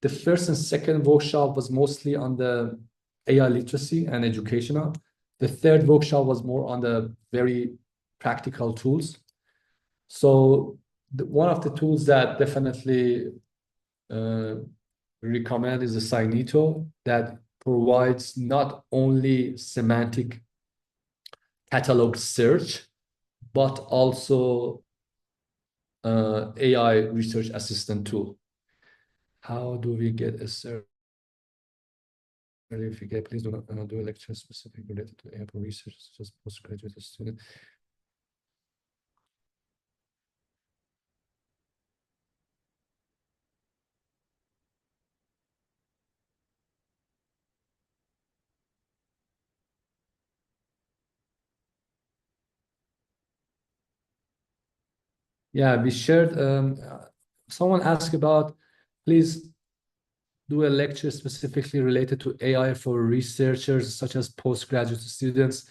The first and second workshop was mostly on the AI literacy and educational. The third workshop was more on the very practical tools. So one of the tools that definitely recommend is the SCiNiTO, that provides not only semantic catalog search, but also AI research assistant tool. How do we get a certificate? Please do not do a lecture specific related to AI research, just postgraduate student. Yeah, we shared. Someone asked about, please do a lecture specifically related to AI for researchers such as postgraduate students.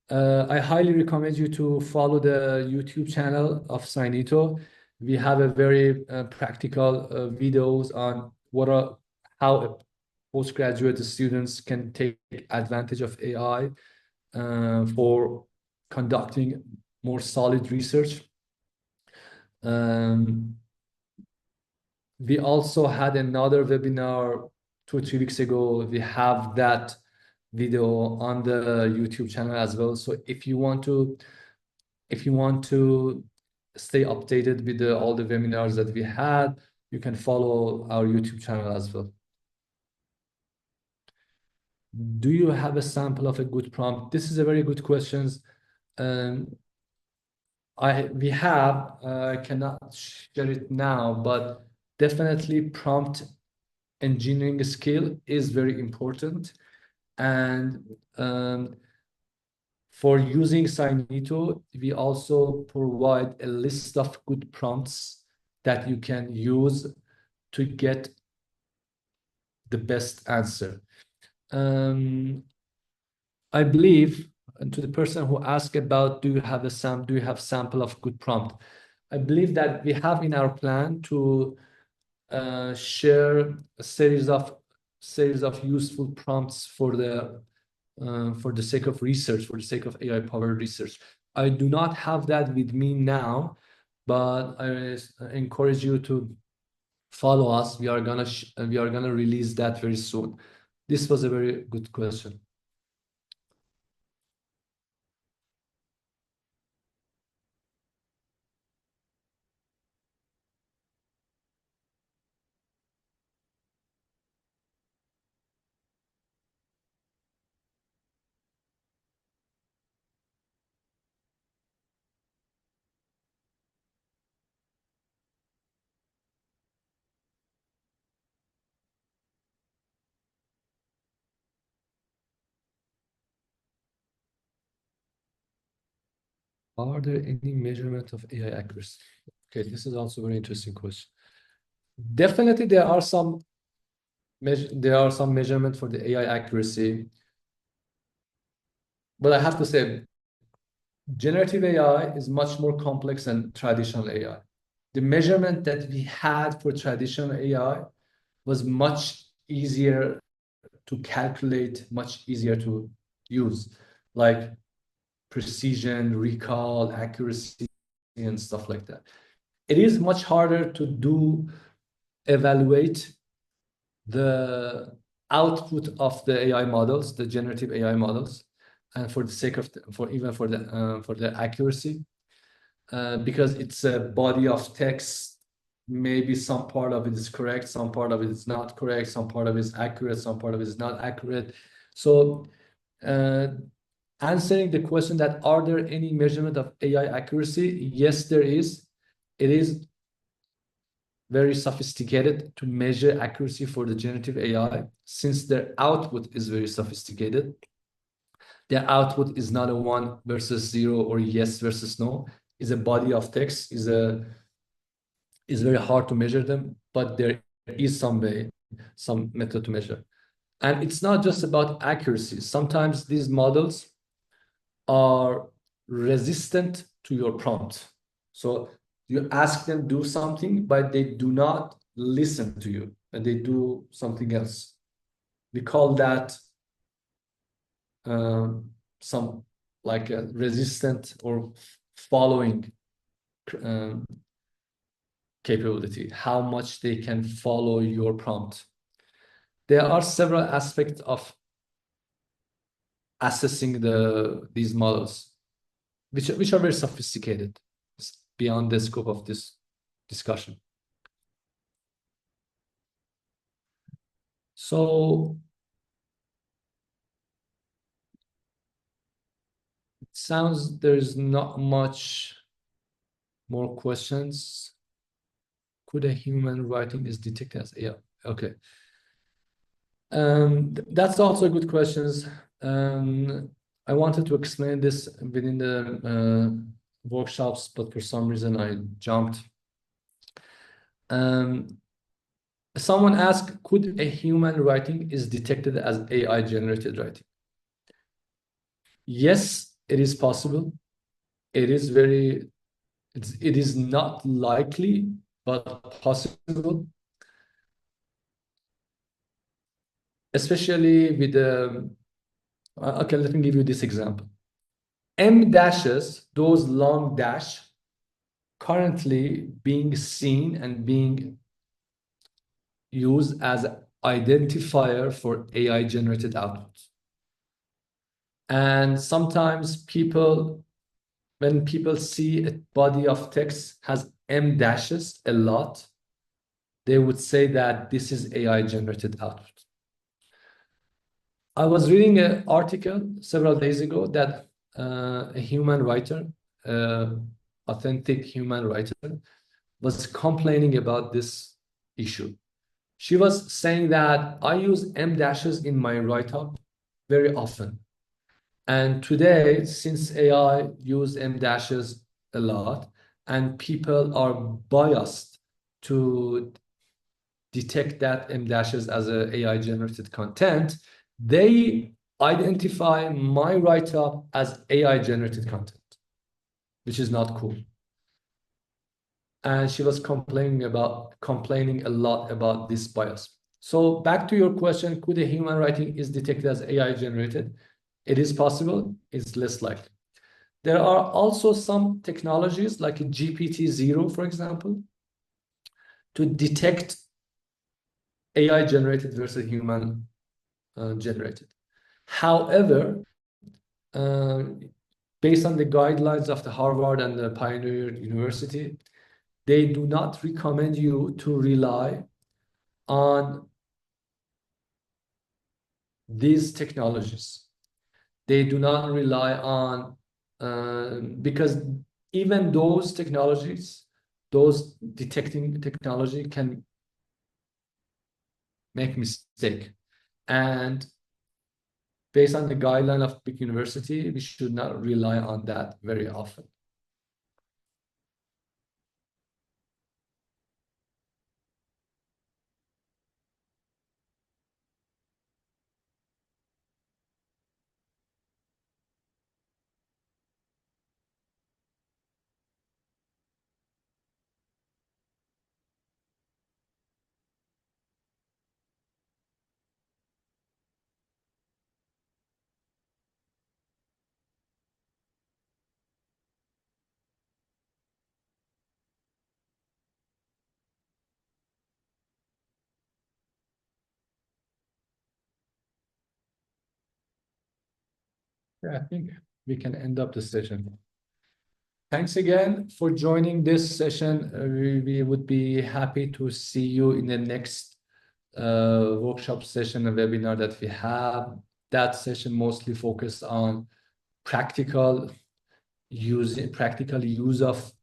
I highly recommend you to follow the YouTube channel of SCiNiTO. We have a very practical videos on how postgraduate students can take advantage of AI for conducting more solid research. We also had another webinar 2 or 3 weeks ago. We have that video on the YouTube channel as well. So if you want to stay updated with all the webinars that we had, you can follow our YouTube channel as well. Do you have a sample of a good prompt? This is a very good question. We have, I cannot share it now, but definitely prompt engineering skill is very important. And for using SCiNiTO, we also provide a list of good prompts that you can use to get the best answer. I believe, and to the person who asked about, do you have sample of good prompt? I believe that we have in our plan to share a series of useful prompts for the sake of research, for the sake of AI-powered research. I do not have that with me now, but I encourage you to follow us. We are gonna release that very soon. This was a very good question. Are there any measurement of AI accuracy? Okay, this is also a very interesting question. Definitely, there are some measurement for the AI accuracy, but I have to say, generative AI is much more complex than traditional AI. The measurement that we had for traditional AI was much easier to calculate, much easier to use, like precision, recall, accuracy, and stuff like that. It is much harder to evaluate the output of the AI models, the generative AI models, and for the sake of for the accuracy. because it's a body of text. Maybe some part of it is correct, some part of it is not correct, some part of it is accurate, some part of it is not accurate. So answering the question that are there any measurement of AI accuracy? Yes, there is. It is very sophisticated to measure accuracy for the generative AI, since their output is very sophisticated. Their output is not a 1 versus 0 or yes versus no. Is a body of text, is very hard to measure them, but there is some way, some method to measure. And it's not just about accuracy. Sometimes these models are resistant to your prompt. So you ask them do something, but they do not listen to you, and they do something else. We call that some like a resistant or following capability, how much they can follow your prompt. There are several aspects of assessing these models, which are very sophisticated. It's beyond the scope of this discussion. So it sounds there's not much more questions. Could a human writing is detected as AI? Okay. That's also good questions. I wanted to explain this within the workshops, but for some reason I jumped. Someone asked, could a human writing is detected as AI generated writing? Yes, it is possible. It is not likely, but possible. Especially with okay, let me give you this example. M dashes, those long dash, currently being seen and being used as identifier for AI generated outputs. And sometimes when people see a body of text has M dashes a lot, they would say that this is AI generated output. I was reading an article several days ago that a human writer, authentic human writer, was complaining about this issue. She was saying that I use M dashes in my write-up very often. And today, since AI use M dashes a lot, and people are biased to detect that M dashes as a AI generated content, they identify my write-up as AI generated content, which is not cool. And she was complaining a lot about this bias. So back to your question, could a human writing is detected as AI generated? It is possible, it's less likely. There are also some technologies like GPT-0, for example, to detect AI generated versus human generated. However, based on the guidelines of the Harvard and the Pioneer University, they do not recommend you to rely on these technologies. They do not rely on, because even those technologies, those detecting technology can make mistake. And based on the guideline of big university, we should not rely on that very often. Yeah, I think we can end up the session. Thanks again for joining this session. We would be happy to see you in the next workshop session and webinar that we have. That session mostly focused on practical use of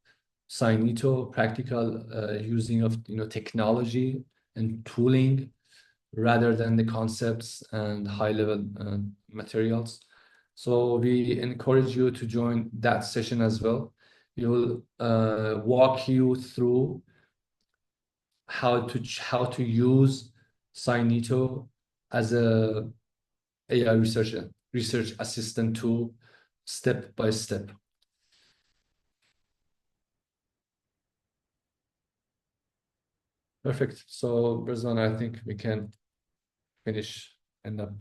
SCiNiTO, practical using of technology and tooling rather than the concepts and high-level materials. So we encourage you to join that session as well. We will walk you through how to use SCiNiTO as a AI research assistant tool step by step. Perfect. So, Rizwan, I think we can finish and up.